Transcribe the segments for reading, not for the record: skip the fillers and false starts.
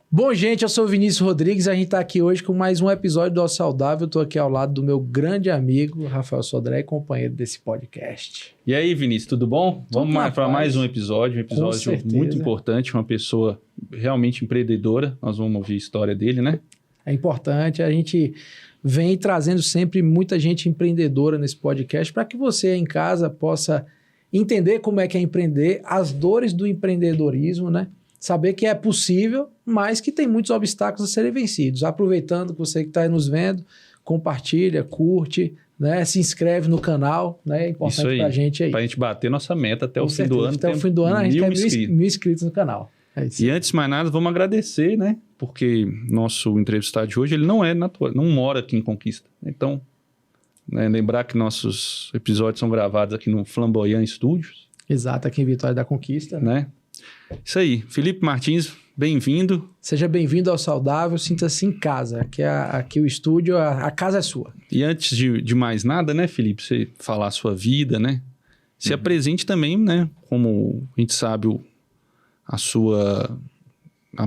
Bom, gente, eu sou o Vinícius Rodrigues, a gente está aqui hoje com mais um episódio do Ó Saudável. Estou aqui ao lado do meu grande amigo, Rafael Sodré, companheiro desse podcast. E aí, Vinícius, tudo bom? Vamos para mais um episódio muito importante, uma pessoa realmente empreendedora. Nós vamos ouvir a história dele, né? É importante, a gente vem trazendo sempre muita gente empreendedora nesse podcast para que você em casa possa entender como é que é empreender, as dores do empreendedorismo, né? Saber que é possível, mas que tem muitos obstáculos a serem vencidos. Aproveitando que você que está aí nos vendo, compartilha, curte, né? Se inscreve no canal, né? É importante para a gente aí. Para a gente bater nossa meta até o fim do ano. Até o fim do ano a gente tem 1.000 inscritos no canal. É isso. E antes de mais nada, vamos agradecer, né? Porque nosso entrevistado de hoje, ele não é natural, não mora aqui em Conquista. Então, né, lembrar que nossos episódios são gravados aqui no Flamboyant Studios. Exato, aqui em Vitória da Conquista. Né? Isso aí. Felipe Martins, bem-vindo. Seja bem-vindo ao Saudável, sinta-se em casa. Aqui o estúdio, a casa é sua. E antes de mais nada, né, Felipe, você falar a sua vida, né? Se apresente também, né? Como a gente sabe,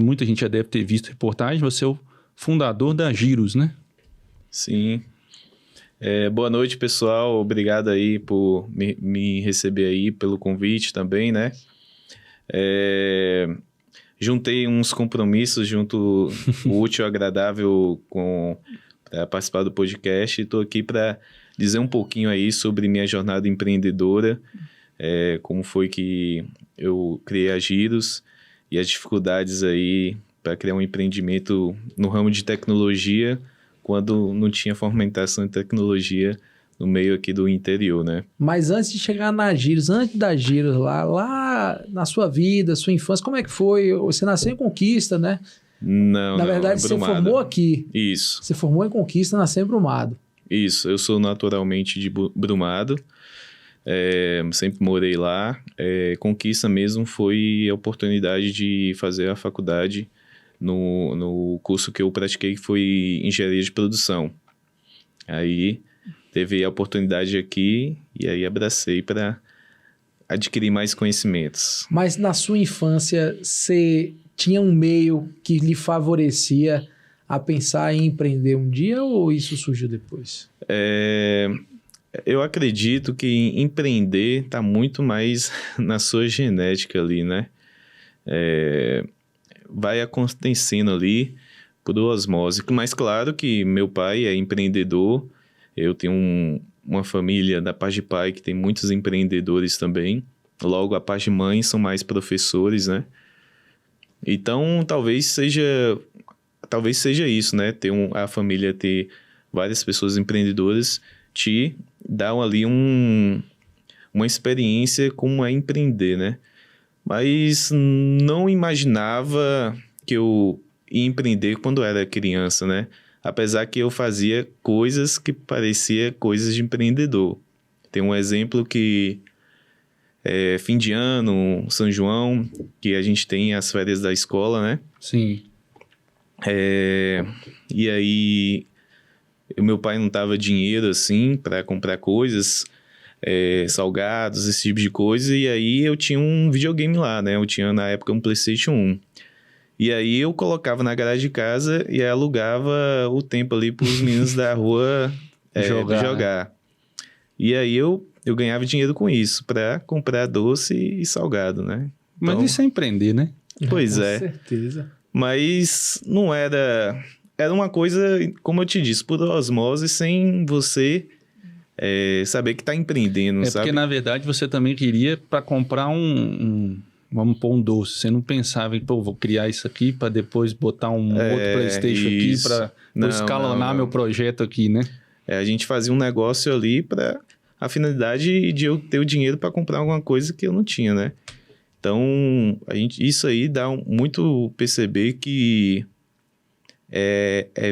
muita gente já deve ter visto reportagem, você é o fundador da Giros, né? Sim. Boa noite, pessoal. Obrigado aí por me receber aí, pelo convite também, né? Juntei uns compromissos junto o útil e agradável para participar do podcast e estou aqui para dizer um pouquinho aí sobre minha jornada empreendedora, como foi que eu criei a Giros e as dificuldades aí para criar um empreendimento no ramo de tecnologia quando não tinha fomentação em tecnologia no meio aqui do interior, né? Mas antes de chegar na Giros, antes da Giros lá na sua vida, sua infância, como é que foi? Você nasceu em Conquista, né? Não, na verdade, você formou aqui. Isso. Você formou em Conquista, nasceu em Brumado. Isso, eu sou naturalmente de Brumado, sempre morei lá. Conquista mesmo foi a oportunidade de fazer a faculdade no curso que eu pratiquei, que foi Engenharia de Produção. Aí teve a oportunidade aqui e aí abracei para adquirir mais conhecimentos. Mas na sua infância, você tinha um meio que lhe favorecia a pensar em empreender um dia ou isso surgiu depois? Eu acredito que empreender está muito mais na sua genética ali, né? Vai acontecendo ali por osmose. Mas claro que meu pai é empreendedor. Eu tenho uma família da parte de pai que tem muitos empreendedores também. Logo, a parte de mãe são mais professores, né? Então, talvez seja isso, né? A família ter várias pessoas empreendedoras te dá ali uma experiência como é empreender, né? Mas não imaginava que eu ia empreender quando era criança, né? Apesar que eu fazia coisas que parecia coisas de empreendedor. Tem um exemplo que fim de ano, São João, que a gente tem as férias da escola, né? Sim. E aí, meu pai não tava dinheiro, assim, para comprar coisas, salgados, esse tipo de coisa. E aí, eu tinha um videogame lá, né? Eu tinha, na época, um PlayStation 1. E aí eu colocava na garagem de casa e alugava o tempo ali para os meninos da rua jogar. E aí eu ganhava dinheiro com isso, para comprar doce e salgado, né? Mas então, isso é empreender, né? Pois Com certeza. Mas não era... Era uma coisa, como eu te disse, por osmose, sem você saber que está empreendendo, sabe? Porque, na verdade, você também queria para comprar vamos pôr um doce. Você não pensava em, vou criar isso aqui para depois botar um outro PlayStation aqui para escalonar meu projeto aqui, né? A gente fazia um negócio ali para a finalidade de eu ter o dinheiro para comprar alguma coisa que eu não tinha, né? Então, isso aí dá muito perceber que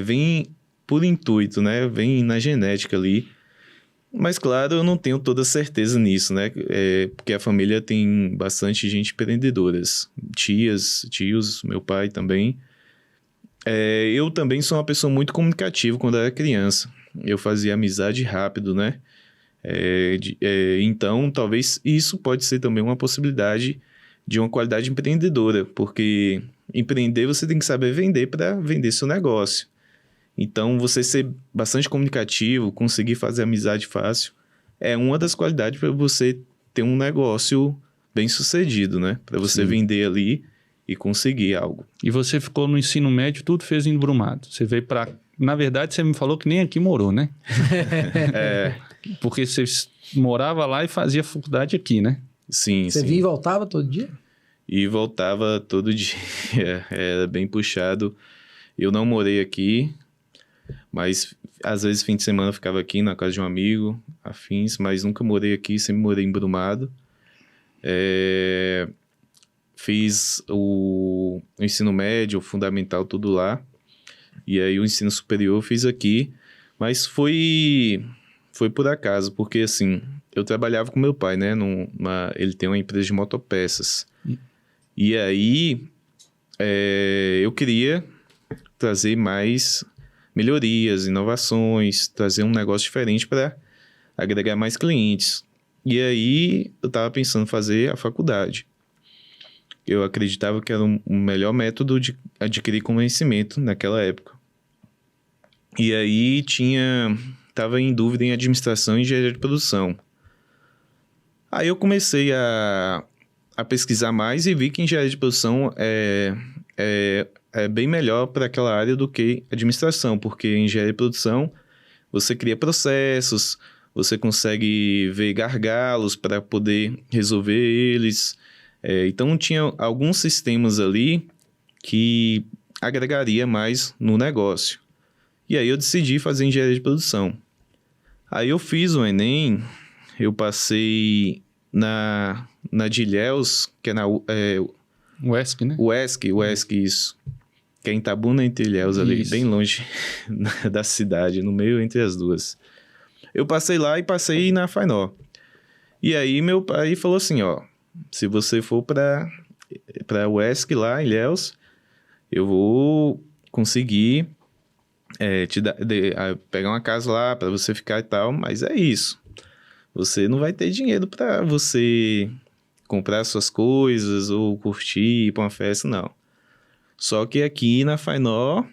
vem por intuito, né? Vem na genética ali. Mas, claro, eu não tenho toda certeza nisso, né? Porque a família tem bastante gente empreendedoras. Tios, meu pai também. Eu também sou uma pessoa muito comunicativa quando era criança. Eu fazia amizade rápido, né? Então, talvez isso pode ser também uma possibilidade de uma qualidade empreendedora, porque empreender, você tem que saber vender para vender seu negócio. Então, você ser bastante comunicativo, conseguir fazer amizade fácil, é uma das qualidades para você ter um negócio bem sucedido, né? Para você vender ali e conseguir algo. E você ficou no ensino médio, tudo fez em Brumado. Você veio para... Na verdade, você me falou que nem aqui morou, né? Porque você morava lá e fazia faculdade aqui, né? Sim, Você sim. vinha e voltava todo dia? E voltava todo dia. Era bem puxado. Eu não morei aqui, mas às vezes fim de semana eu ficava aqui na casa de um amigo, afins, mas nunca morei aqui, sempre morei em Brumado. Fiz o ensino médio, o fundamental, tudo lá. E aí o ensino superior eu fiz aqui, mas foi por acaso, porque assim, eu trabalhava com meu pai, né? Ele tem uma empresa de motopeças. E aí eu queria trazer mais melhorias, inovações, trazer um negócio diferente para agregar mais clientes. E aí eu estava pensando em fazer a faculdade. Eu acreditava que era o melhor método de adquirir conhecimento naquela época. E aí estava em dúvida em administração e engenharia de produção. Aí eu comecei a pesquisar mais e vi que engenharia de produção é bem melhor para aquela área do que administração, porque em engenharia de produção você cria processos, você consegue ver gargalos para poder resolver eles. Então tinha alguns sistemas ali que agregaria mais no negócio. E aí eu decidi fazer engenharia de produção. Aí eu fiz o Enem, eu passei na de Ilhéus, que é na... UESC, né? UESC, isso. Que é em Itabuna, entre Ilhéus, ali, bem longe da cidade, no meio entre as duas. Eu passei lá e passei na FAINOR. E aí meu pai falou assim, ó, se você for para UESC lá, Ilhéus, eu vou conseguir pegar uma casa lá para você ficar e tal, mas é isso. Você não vai ter dinheiro para você comprar suas coisas ou curtir, ir para uma festa, não. Só que aqui na FAINOR,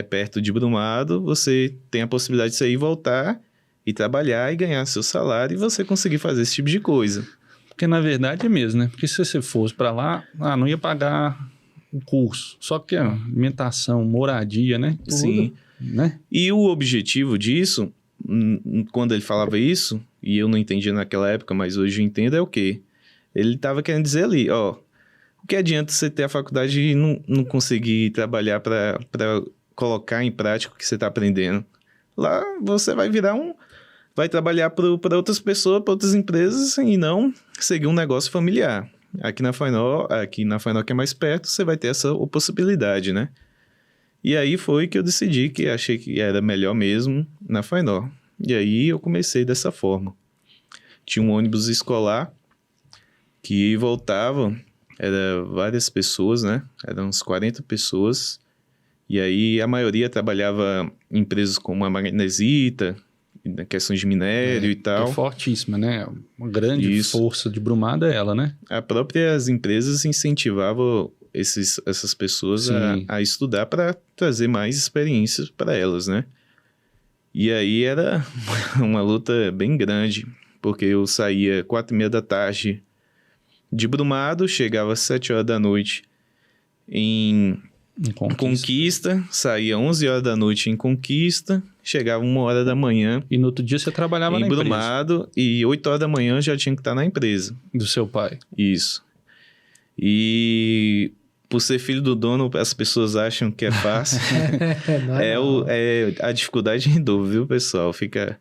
perto de Brumado, você tem a possibilidade de sair e voltar e trabalhar e ganhar seu salário e você conseguir fazer esse tipo de coisa. Porque na verdade é mesmo, né? Porque se você fosse para lá, não ia pagar o curso. Só que a alimentação, moradia, né? Tudo, sim. Né? E o objetivo disso, quando ele falava isso, e eu não entendia naquela época, mas hoje eu entendo, é o quê? Ele estava querendo dizer ali, ó, o que adianta você ter a faculdade e não conseguir trabalhar para colocar em prática o que você está aprendendo? Lá você vai virar vai trabalhar para outras pessoas, para outras empresas e não seguir um negócio familiar. Aqui na FAINOR, que é mais perto, você vai ter essa possibilidade, né? E aí foi que eu decidi que achei que era melhor mesmo na FAINOR. E aí eu comecei dessa forma. Tinha um ônibus escolar que voltava, eram várias pessoas, né? Eram uns 40 pessoas. E aí a maioria trabalhava em empresas como a Magnesita, na questão de minério e tal. É fortíssima, né? Uma grande força de Brumado é ela, né? As próprias empresas incentivavam essas pessoas a estudar para trazer mais experiências para elas, né? E aí era uma luta bem grande, porque eu saía 4h30 da tarde de Brumado, chegava às 7h da noite em Conquista, saía 11h da noite em Conquista, chegava 1h da manhã. E no outro dia você trabalhava na empresa. Em Brumado, e 8h da manhã já tinha que estar na empresa. Do seu pai. Isso. E por ser filho do dono, as pessoas acham que é fácil. A dificuldade em dobro, viu, pessoal? Fica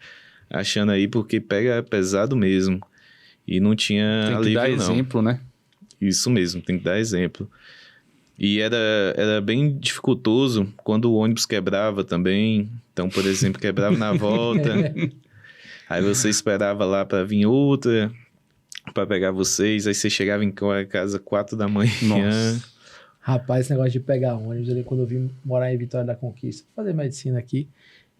achando aí porque pega pesado mesmo. E não tinha tem que alívio, dar não. Exemplo, né? Isso mesmo, tem que dar exemplo. E era bem dificultoso quando o ônibus quebrava também. Então, por exemplo, quebrava na volta. Aí você esperava lá para vir outra, para pegar vocês. Aí você chegava em casa 4 da manhã. Nossa. Rapaz, esse negócio de pegar ônibus, ali, quando eu vim morar em Vitória da Conquista, fazer medicina aqui,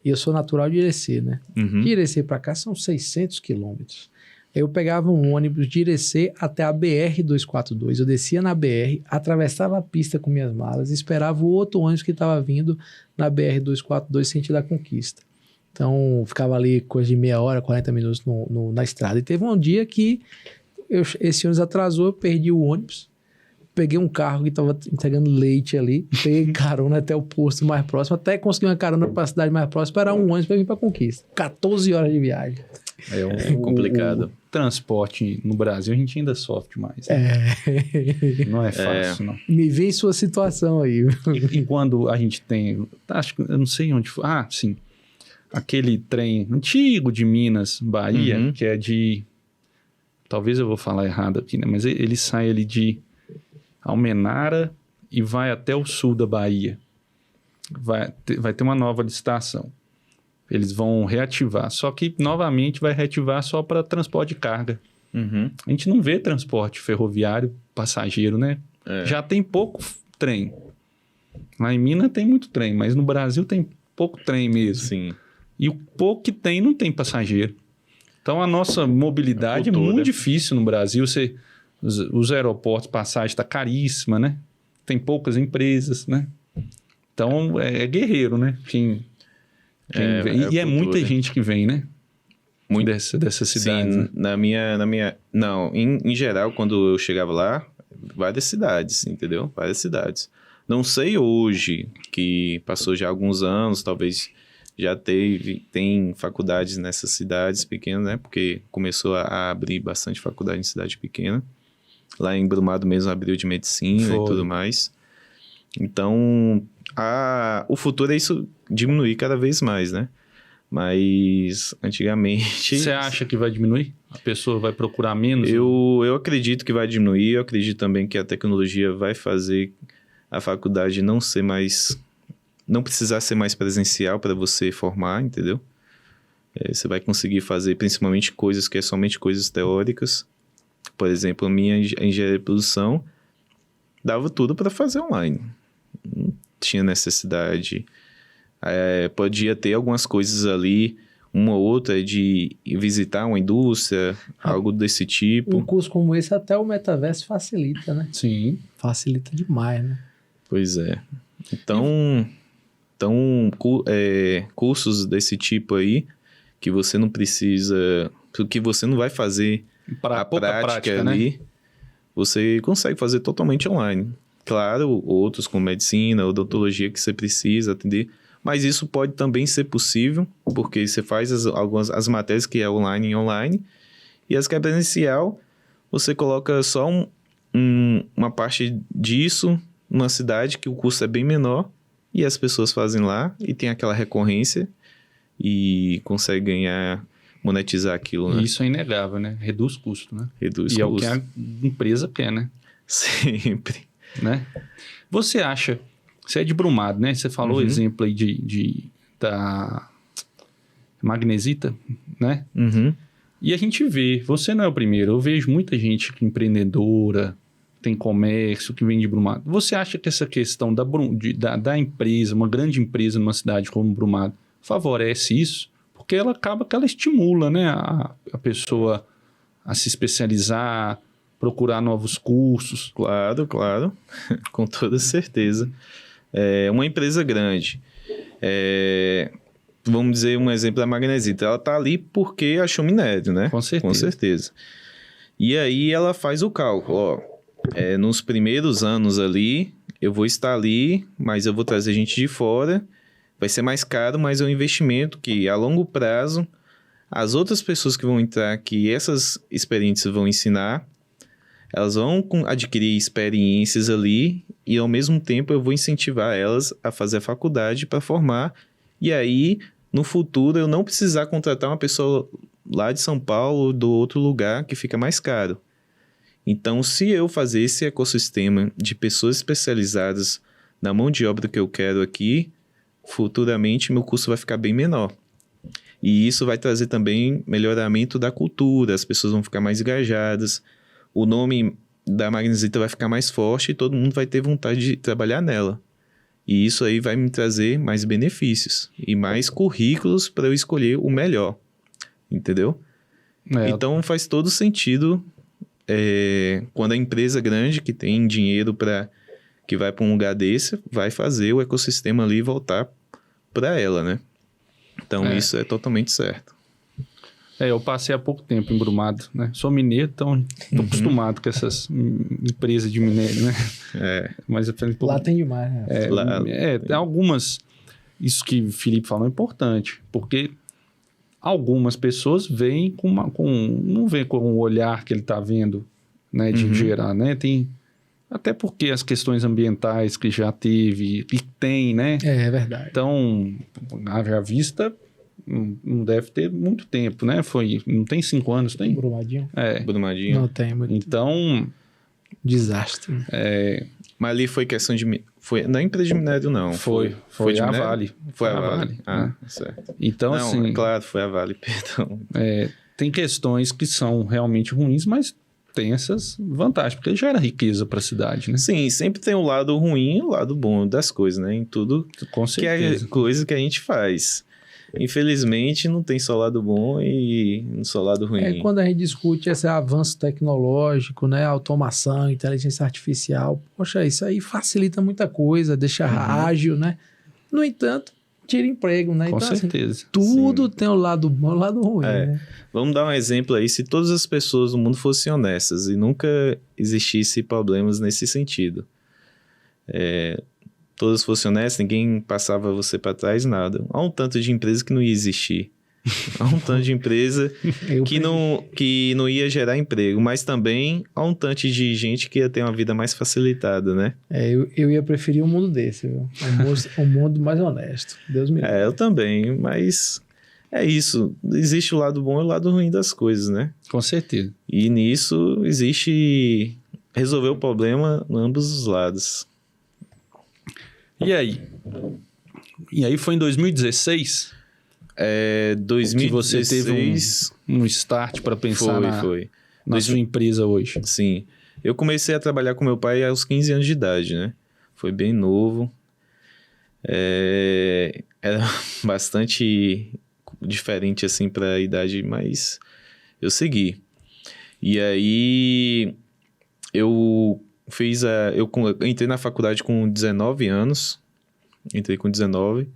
e eu sou natural de Irecê, né? Uhum. De Irecê para cá são 600 quilômetros. Eu pegava um ônibus de Irecê até a BR-242. Eu descia na BR, atravessava a pista com minhas malas e esperava o outro ônibus que estava vindo na BR-242 sentido da Conquista. Então, ficava ali coisa de meia hora, 40 minutos na estrada. E teve um dia que esse ônibus atrasou, eu perdi o ônibus. Peguei um carro que estava entregando leite ali, peguei carona até o posto mais próximo, até consegui uma carona para a cidade mais próxima, esperar um ônibus para vir para Conquista. 14 horas de viagem. É complicado. O transporte no Brasil a gente ainda sofre mais. Não é fácil, não. Me vê em sua situação aí. E quando a gente tem... Acho que eu não sei onde foi. Ah, sim. Aquele trem antigo de Minas, Bahia, que é de... Talvez eu vou falar errado aqui, né? Mas ele sai ali de Almenara e vai até o sul da Bahia. Vai ter uma nova licitação. Eles vão reativar. Só que, novamente, vai reativar só para transporte de carga. A gente não vê transporte ferroviário passageiro, né? Já tem pouco trem. Lá em Minas tem muito trem, mas no Brasil tem pouco trem mesmo. Sim. E o pouco que tem, não tem passageiro. Então, a nossa mobilidade é muito difícil no Brasil. Os aeroportos, passagem está caríssima, né? Tem poucas empresas, né? Então, é guerreiro, né? Quem vem. E é muita gente que vem, né? Muito. Dessa cidade. Sim, né? Não, em geral, quando eu chegava lá, várias cidades, entendeu? Várias cidades. Não sei hoje, que passou já alguns anos, talvez já tem faculdades nessas cidades pequenas, né? Porque começou a abrir bastante faculdade em cidade pequena. Lá em Brumado mesmo abriu de medicina e tudo mais. Então, o futuro é isso diminuir cada vez mais, né? Mas, antigamente... Você acha que vai diminuir? A pessoa vai procurar menos? Eu acredito que vai diminuir. Eu acredito também que a tecnologia vai fazer a faculdade não precisar ser mais presencial para você formar, entendeu? Você vai conseguir fazer principalmente coisas que é somente coisas teóricas. Por exemplo, a minha engenharia de produção dava tudo para fazer online. Não tinha necessidade. Podia ter algumas coisas ali, uma ou outra de visitar uma indústria, algo desse tipo. Um curso como esse, até o metaverso facilita, né? Sim. Facilita demais, né? Pois é. Então, cursos desse tipo aí, que você não precisa... que você não vai fazer a prática ali, né? Você consegue fazer totalmente online. Claro, outros com medicina, odontologia que você precisa atender, mas isso pode também ser possível, porque você faz as matérias que é online, e as que é presencial, você coloca só uma parte disso numa cidade que o custo é bem menor, e as pessoas fazem lá, e tem aquela recorrência, e consegue monetizar aquilo, né? Isso é inegável, né? Reduz custo, né? Reduz custo. É o que a empresa quer, né? Sempre. Né? Você acha... Você é de Brumado, né? Você falou o exemplo aí da magnesita, né? E a gente vê... Você não é o primeiro. Eu vejo muita gente empreendedora, tem comércio, que vem de Brumado. Você acha que essa questão da empresa, uma grande empresa numa cidade como Brumado, favorece isso? Porque ela acaba que ela estimula, né, a pessoa a se especializar, procurar novos cursos. Claro, com toda certeza. Uma empresa grande, vamos dizer um exemplo da magnesita, ela está ali porque achou minério, né? Com certeza. E aí ela faz o cálculo, nos primeiros anos ali, eu vou estar ali, mas eu vou trazer gente de fora, vai ser mais caro, mas é um investimento que a longo prazo, as outras pessoas que vão entrar, que essas experiências vão ensinar, elas vão adquirir experiências ali e, ao mesmo tempo, eu vou incentivar elas a fazer a faculdade para formar. E aí, no futuro, eu não precisar contratar uma pessoa lá de São Paulo ou do outro lugar que fica mais caro. Então, se eu fazer esse ecossistema de pessoas especializadas na mão de obra que eu quero aqui, futuramente meu custo vai ficar bem menor. E isso vai trazer também melhoramento da cultura, as pessoas vão ficar mais engajadas, o nome da magnesita vai ficar mais forte e todo mundo vai ter vontade de trabalhar nela. E isso aí vai me trazer mais benefícios e mais currículos para eu escolher o melhor, entendeu? Então faz todo sentido quando a empresa grande que tem dinheiro que vai para um lugar desse, vai fazer o ecossistema ali voltar para ela, né? Então isso é totalmente certo. Eu passei há pouco tempo em Brumado, né? Sou mineiro, então estou acostumado com essas empresas de minério, né? Mas lá tem demais, né? Tem algumas... Isso que o Felipe falou é importante, porque algumas pessoas veem não veem com o olhar que ele está vendo, né? De gerar, né? Até porque as questões ambientais que já teve e tem, né? É verdade. Então, haja vista... Não deve ter muito tempo, né? Não tem 5 anos, tem? Brumadinho? Brumadinho. Não tem muito. Então... Desastre. Mas ali foi questão de... Não é empresa de minério, não. Foi de a minério? Vale. Foi a Vale. Né? Certo. Então, não, assim... Claro, foi a Vale, perdão. Tem questões que são realmente ruins, mas tem essas vantagens, porque gera riqueza para a cidade, né? Sim, sempre tem o lado ruim e o lado bom das coisas, né? Em tudo Com certeza. que é coisa que a gente faz. Infelizmente, não tem só lado bom e só lado ruim. Quando a gente discute esse avanço tecnológico, né, automação, inteligência artificial, poxa, isso aí facilita muita coisa, deixa ágil, né? No entanto, tira emprego, né? Com então, certeza. Assim, tudo tem o lado bom e o lado ruim, né? Vamos dar um exemplo aí. Se todas as pessoas do mundo fossem honestas e nunca existisse problemas nesse sentido, todas fossem honestas, ninguém passava você para trás, nada. Há um tanto de empresa que não ia existir. Há um tanto de empresa que não ia gerar emprego, mas também há um tanto de gente que ia ter uma vida mais facilitada, né? Eu ia preferir um mundo desse, viu? Um mundo mais honesto. Deus me livre. Eu também, mas é isso. Existe o lado bom e o lado ruim das coisas, né? Com certeza. E nisso existe resolver o problema em ambos os lados. E aí? E aí foi em 2016 2016 que você teve um start para pensar na sua empresa hoje. Sim. Eu comecei a trabalhar com meu pai aos 15 anos de idade, né? Foi bem novo. Era bastante diferente assim para a idade, mas eu segui. E aí eu entrei na faculdade com 19 anos. Entrei com 19.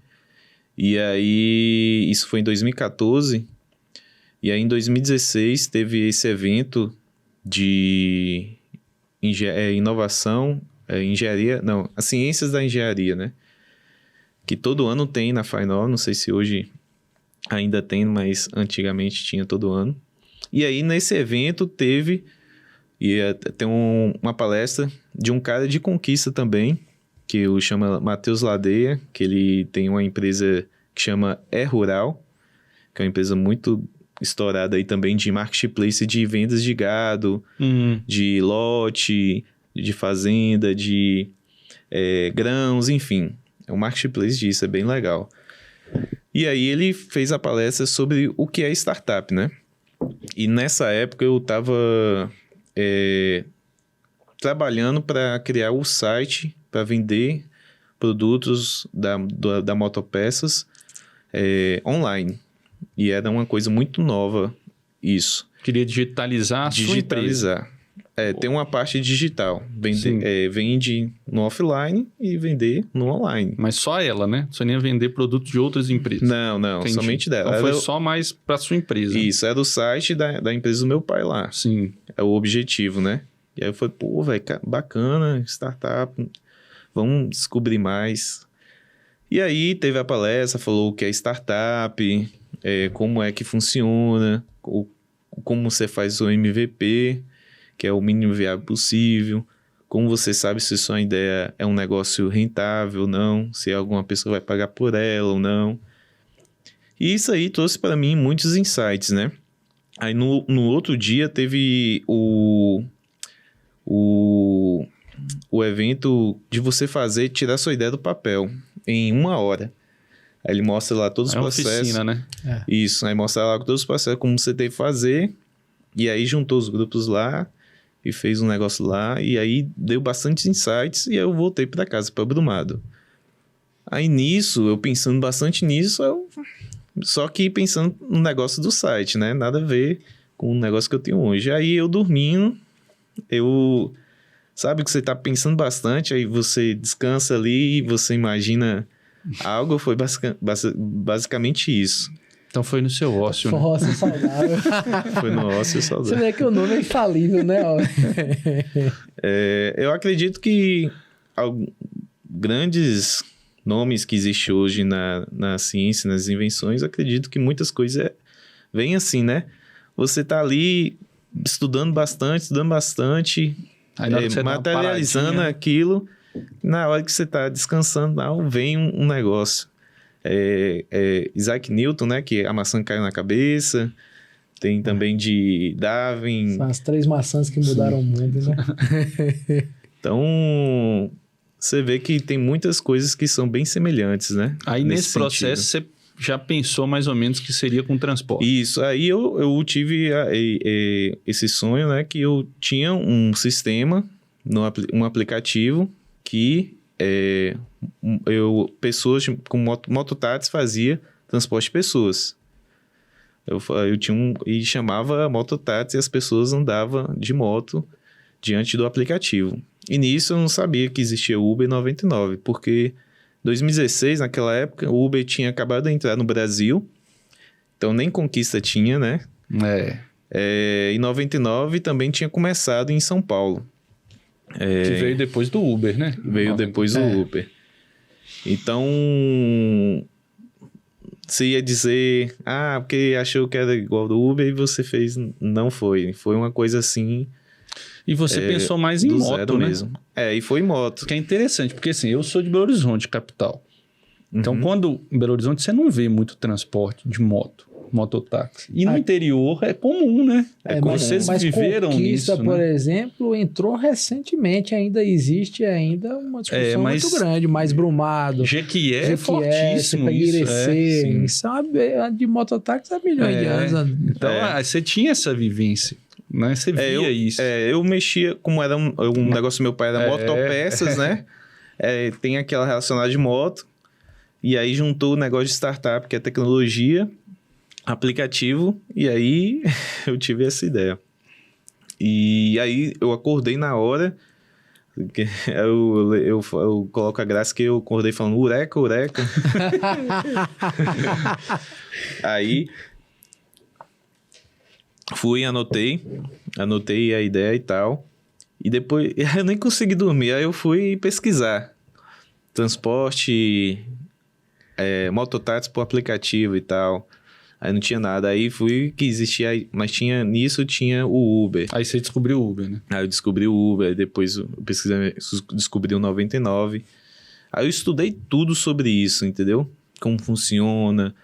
E aí, isso foi em 2014. E aí, em 2016, teve esse evento de inovação, engenharia... Não, as ciências da engenharia, né? Que todo ano tem na FAINOR. Não sei se hoje ainda tem, mas antigamente tinha todo ano. E aí, nesse evento, teve... tem uma palestra de um cara de Conquista também, que o chama Matheus Ladeia, que ele tem uma empresa que chama Rural, que é uma empresa muito estourada aí também de marketplace de vendas de gado, de lote, de fazenda, de grãos, enfim. É um marketplace disso, é bem legal. E aí ele fez a palestra sobre o que é startup, né? E nessa época eu estava trabalhando para criar o site para vender produtos da Motopeças online. E era uma coisa muito nova isso. Queria digitalizar a sua empresa. Tem uma parte digital. Vende no offline e vender no online. Mas só ela, né? Você nem ia vender produtos de outras empresas. Não, Entendi. Somente dela. Então foi só mais para sua empresa. Isso, era o site da empresa do meu pai lá. Sim. É o objetivo, né? E aí eu falei, pô, velho, bacana, startup, vamos descobrir mais. E aí teve a palestra, falou o que é startup, como é que funciona, como você faz o MVP, que é o mínimo viável possível, como você sabe se sua ideia é um negócio rentável ou não, se alguma pessoa vai pagar por ela ou não. E isso aí trouxe para mim muitos insights, né? Aí no outro dia teve o evento de você tirar sua ideia do papel em 1 hora. Aí ele mostra lá todos os processos. Oficina, né? Isso, aí mostra lá todos os processos, como você tem que fazer. E aí juntou os grupos lá e fez um negócio lá. E aí deu bastante insights e aí eu voltei para casa, para Brumado. Aí nisso, eu pensando bastante nisso, só que pensando no negócio do site, né? Nada a ver com o negócio que eu tenho hoje. Aí eu dormindo, sabe que você tá pensando bastante, aí você descansa ali e você imagina algo, foi basicamente isso. Então foi no seu ócio, né? Ócio saudável. Foi no ócio Você saudável. vê que o nome é infalível, né? Eu acredito que grandes nomes que existem hoje na ciência, nas invenções, acredito que muitas coisas vêm assim, né? Você tá ali estudando bastante, Aí na hora que você dá uma materializando paradinha, aquilo, na hora que você tá descansando, vem um negócio. Isaac Newton, né? Que a maçã caiu na cabeça. Tem também de Darwin. São as 3 maçãs que mudaram o mundo, né? Então, você vê que tem muitas coisas que são bem semelhantes, né? Aí nesse processo você já pensou mais ou menos que seria com transporte. Isso, aí eu tive esse sonho, né? Que eu tinha um sistema, um aplicativo que pessoas com mototáxi fazia transporte de pessoas. Eu tinha e chamava mototáxi e as pessoas andavam de moto diante do aplicativo. E nisso eu não sabia que existia o Uber 99, porque em 2016, naquela época, o Uber tinha acabado de entrar no Brasil, então nem conquista tinha, né? Em 99 também tinha começado em São Paulo. Que veio depois do Uber, né? Veio depois do Uber. Então, você ia dizer, porque achou que era igual do Uber e você fez, não foi. Foi uma coisa assim... E você pensou mais em moto, né? Mesmo. E foi em moto. Que é interessante, porque assim, eu sou de Belo Horizonte, capital. Então, quando em Belo Horizonte, você não vê muito transporte de mototáxi. E no interior é comum, né? Vocês viveram Conquista, isso, por né? exemplo, entrou recentemente, ainda existe uma discussão muito grande, mais Brumado. Jequié é fortíssimo isso. Isso de mototáxi há milhões de anos. Então, você tinha essa vivência. Né? Você via isso. Eu mexia, como era um negócio do meu pai, era motopeças, né? Tem aquela relacionada de moto. E aí juntou o negócio de startup, que é tecnologia, aplicativo, e aí eu tive essa ideia. E aí eu acordei na hora, eu coloco a graça que eu acordei falando eureka, eureka. Aí fui, anotei a ideia e tal, e depois eu nem consegui dormir, aí eu fui pesquisar transporte, mototáxi por aplicativo e tal. Aí não tinha nada. Aí fui que existia, mas tinha o Uber. Aí você descobriu o Uber, né? Aí eu descobri o Uber, depois eu pesquisei, descobri o 99. Aí eu estudei tudo sobre isso, entendeu? Como funciona,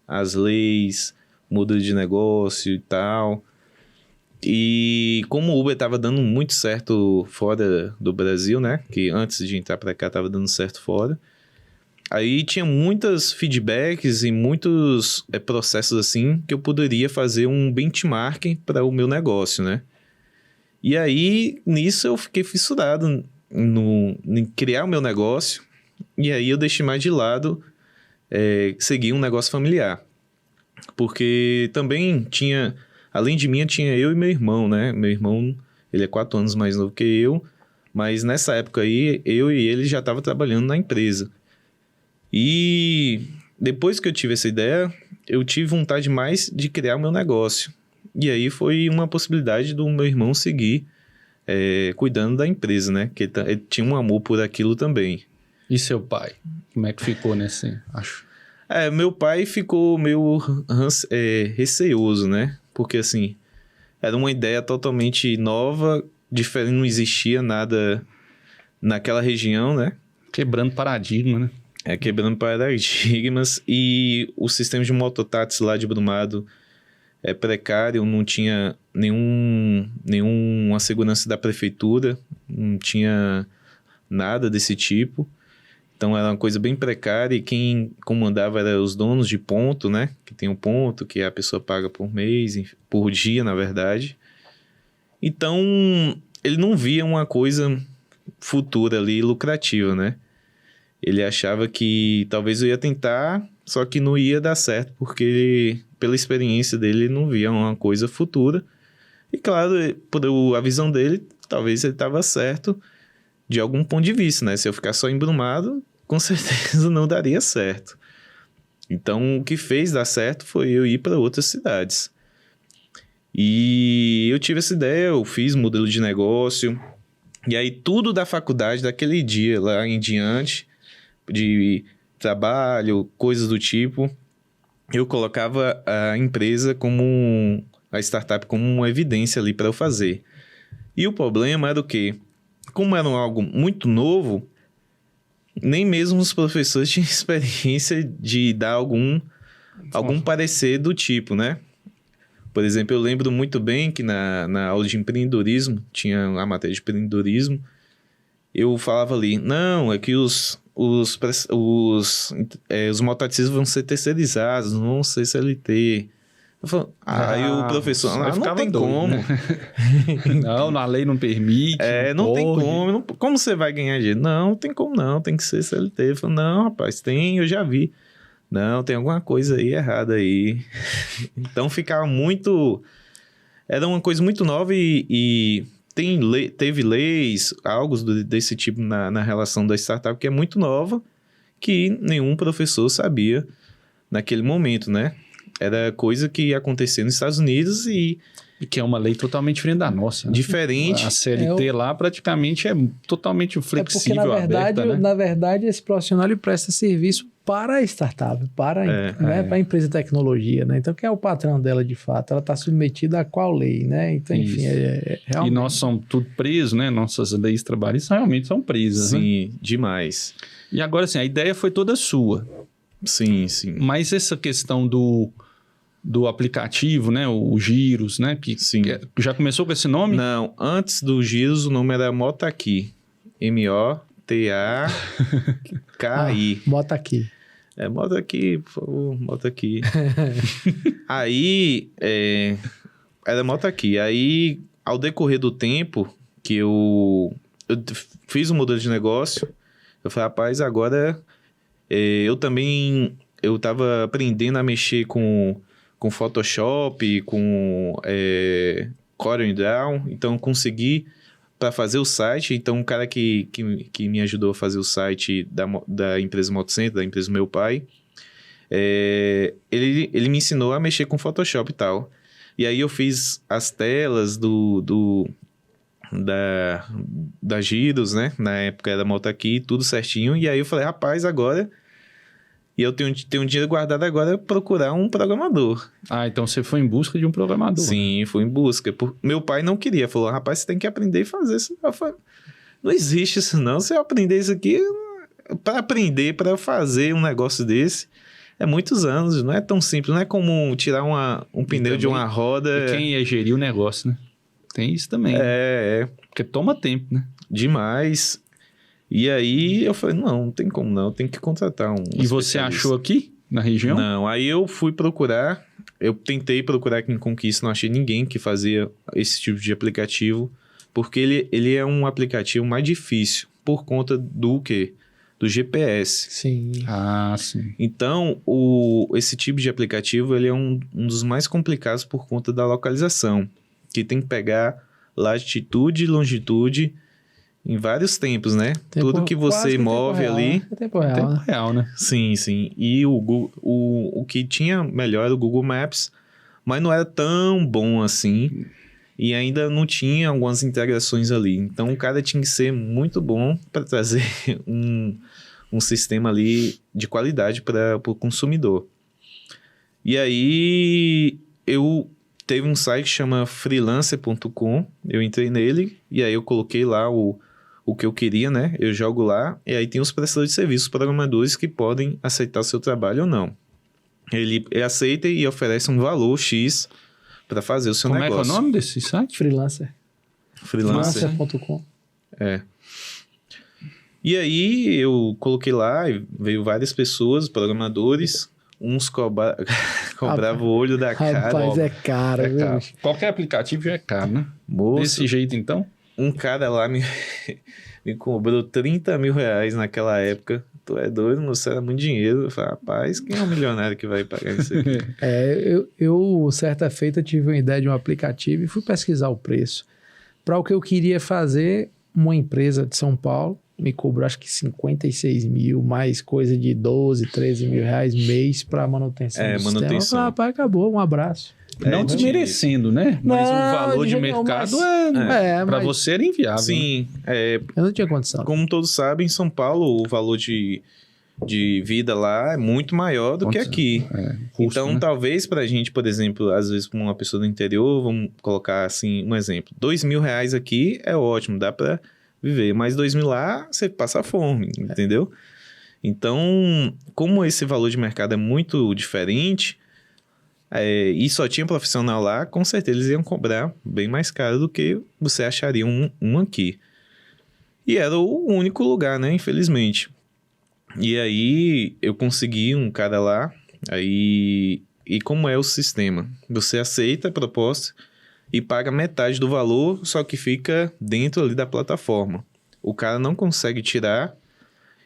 as leis, modelo de negócio e tal. E como o Uber estava dando muito certo fora do Brasil, né? Que antes de entrar para cá estava dando certo fora. Aí tinha muitos feedbacks e muitos processos assim que eu poderia fazer um benchmark para o meu negócio, né? E aí, nisso eu fiquei fissurado em criar o meu negócio. E aí eu deixei mais de lado seguir um negócio familiar. Porque também tinha, além de mim, tinha eu e meu irmão, né? Meu irmão, ele é 4 anos mais novo que eu. Mas nessa época aí, eu e ele já estavam trabalhando na empresa. E depois que eu tive essa ideia, eu tive vontade mais de criar o meu negócio. E aí foi uma possibilidade do meu irmão seguir cuidando da empresa, né? Que ele tinha um amor por aquilo também. E seu pai? Como é que ficou nesse, acho? Meu pai ficou meio receoso, né? Porque assim, era uma ideia totalmente nova, diferente, não existia nada naquela região, né? Quebrando paradigma, né? Quebrando paradigmas, e o sistema de mototáxi lá de Brumado é precário, não tinha nenhuma segurança da prefeitura, não tinha nada desse tipo. Então era uma coisa bem precária, e quem comandava eram os donos de ponto, né? Que tem um ponto que a pessoa paga por mês, por dia, na verdade. Então ele não via uma coisa futura ali lucrativa, né? ele achava que talvez eu ia tentar, só que não ia dar certo, porque pela experiência dele, ele não via uma coisa futura. E claro, por a visão dele, talvez ele estava certo de algum ponto de vista, né? Se eu ficar só embrumado, com certeza não daria certo. Então, o que fez dar certo foi eu ir para outras cidades. E eu tive essa ideia, eu fiz modelo de negócio. E aí, tudo da faculdade, daquele dia lá em diante, de trabalho, coisas do tipo, eu colocava a empresa como... a startup como uma evidência ali para eu fazer. E o problema era o quê? Como era algo muito novo, nem mesmo os professores tinham experiência de dar algum parecer do tipo, né? Por exemplo, eu lembro muito bem que na aula de empreendedorismo, tinha a matéria de empreendedorismo, eu falava ali, não, é que os mototaxistas vão ser terceirizados, não vão ser CLT. Eu falo, aí o professor, não tem doido, como. Né? Não, a lei não permite. Não tem como. Como você vai ganhar dinheiro? Não tem como não, tem que ser CLT. Eu falo, não, rapaz, tem, eu já vi. Não, tem alguma coisa aí errada aí. Então ficava muito... Era uma coisa muito nova e teve leis, algo desse tipo na relação da startup que é muito nova, que nenhum professor sabia naquele momento, né? Era coisa que ia acontecer nos Estados Unidos e que é uma lei totalmente diferente da nossa. Né? Diferente. A CLT lá praticamente é totalmente flexível, porque, aberta, né? na verdade, esse profissional ele presta serviço para a startup, para a empresa de tecnologia, né? Então, quem é o patrão dela de fato? Ela está submetida a qual lei, né? Então, enfim, realmente... E nós somos tudo presos, né? Nossas leis trabalhistas realmente são presas, Sim, né? demais. E agora, assim, a ideia foi toda sua. Sim, sim. Mas essa questão do aplicativo, né? O Giros, né? Que já começou com esse nome? Não, antes do Giros o nome era Motaki. M-O-T-A-K-I. Bota aqui. Bota aqui, por favor, bota aqui. Aí, era Motaki. Aí, ao decorrer do tempo que eu fiz um modelo de negócio, eu falei, rapaz, agora eu tava aprendendo a mexer com Photoshop, com CorelDRAW, então consegui para fazer o site. Então, um cara que me ajudou a fazer o site da empresa Motocenter, da empresa do meu pai, ele me ensinou a mexer com Photoshop e tal. E aí eu fiz as telas da Giros, né? Na época era Motaki, tudo certinho. E aí eu falei, rapaz, agora... E eu tenho dinheiro guardado agora para procurar um programador. Ah, então você foi em busca de um programador. Sim, fui em busca. Meu pai não queria. Falou, rapaz, você tem que aprender a fazer isso. Eu falei, não existe isso não. Se eu aprender isso aqui, para fazer um negócio desse, é muitos anos. Não é tão simples. Não é como tirar um pneu de uma roda. E quem ia gerir o negócio, né? Tem isso também. Porque toma tempo, né? Demais. E aí eu falei, não tem como não, tem que contratar um E você achou aqui, na região? Não, aí eu fui procurar, eu tentei procurar aqui em Conquista, não achei ninguém que fazia esse tipo de aplicativo, porque ele é um aplicativo mais difícil, por conta do quê? Do GPS. Sim. Ah, sim. Então, esse tipo de aplicativo, ele é um dos mais complicados por conta da localização, que tem que pegar latitude e longitude em vários tempos, né? Tudo que você move ali... Tempo real, né? Sim, sim. E o que tinha melhor era o Google Maps, mas não era tão bom assim. E ainda não tinha algumas integrações ali. Então, o cara tinha que ser muito bom para trazer um sistema ali de qualidade para o consumidor. E aí, teve um site que chama freelancer.com, eu entrei nele, e aí eu coloquei lá o que eu queria, né? Eu jogo lá, e aí tem os prestadores de serviços, programadores que podem aceitar o seu trabalho ou não. Ele aceita e oferece um valor X para fazer o seu negócio. Como é que é o nome desse site? Freelancer. Freelancer.com. E aí eu coloquei lá, e veio várias pessoas, programadores, uns cobravam o olho da cara. Rapaz, é caro, viu? Qualquer aplicativo já é caro, né? Moço, desse jeito, então? Um cara lá me me cobrou 30 mil reais naquela época. Tu é doido, moço, era muito dinheiro. Eu falei, rapaz, quem é um milionário que vai pagar isso aqui? Eu, certa feita, tive uma ideia de um aplicativo e fui pesquisar o preço. Para o que eu queria fazer, uma empresa de São Paulo me cobrou acho que 56 mil, mais coisa de 12, 13 mil reais mês para manutenção do sistema. Eu falei, rapaz, acabou, um abraço. Não desmerecendo, né? Mas o valor de mercado para você era inviável. Sim. Né? Eu não tinha condição. Como todos sabem, em São Paulo, o valor de vida lá é muito maior do que aqui. Custo, então, né? Talvez pra gente, por exemplo, às vezes com uma pessoa do interior, vamos colocar assim um exemplo. 2 mil reais aqui é ótimo, dá pra viver. Mas 2 mil lá, você passa fome, entendeu? Então, como esse valor de mercado é muito diferente... e só tinha profissional lá, com certeza eles iam cobrar bem mais caro do que você acharia um aqui. E era o único lugar, né? Infelizmente. E aí eu consegui um cara lá, e como é o sistema? Você aceita a proposta e paga metade do valor, só que fica dentro ali da plataforma. O cara não consegue tirar,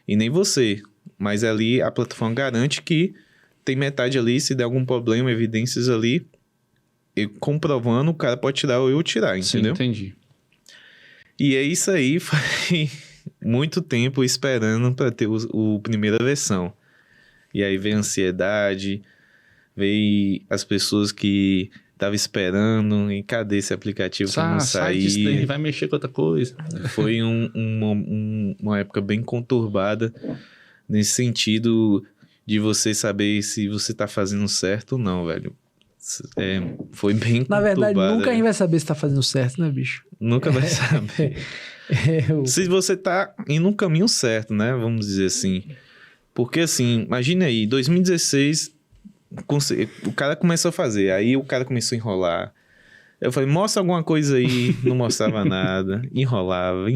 e nem você, mas ali a plataforma garante que tem metade ali, se der algum problema, evidências ali, e comprovando, o cara pode tirar ou eu tirar, entendeu? Sim, entendi. E é isso aí, foi muito tempo esperando para ter o primeira versão. E aí veio a ansiedade, veio as pessoas que estavam esperando, e cadê esse aplicativo que não sai disso daí, vai mexer com outra coisa. Foi uma época bem conturbada, nesse sentido... de você saber se você tá fazendo certo ou não, velho. Foi bem conturbado. Na verdade, nunca a gente vai saber se tá fazendo certo, né, bicho? Nunca vai saber. Se você tá indo no caminho certo, né? Vamos dizer assim. Porque, assim, imagine aí, 2016, o cara começou a fazer. Aí o cara começou a enrolar. Eu falei, mostra alguma coisa aí. Não mostrava nada. Enrolava.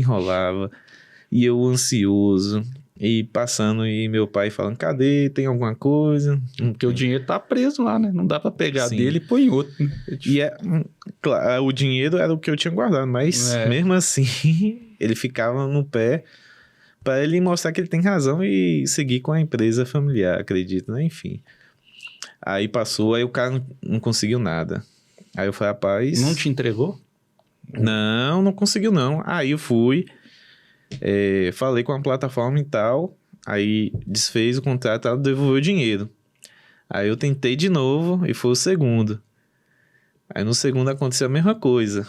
E eu ansioso... E passando, e meu pai falando, cadê? Tem alguma coisa? Porque o dinheiro tá preso lá, né? Não dá pra pegar dele e pôr em outro. Né? E claro, o dinheiro era o que eu tinha guardado, mas mesmo assim, ele ficava no pé para ele mostrar que ele tem razão e seguir com a empresa familiar, acredito, né? Enfim. Aí passou, aí o cara não conseguiu nada. Aí eu falei, rapaz... Não te entregou? Não conseguiu não. Aí eu fui... falei com a plataforma e tal, aí desfez o contrato, ela devolveu o dinheiro. Aí eu tentei de novo e foi o segundo. Aí no segundo aconteceu a mesma coisa.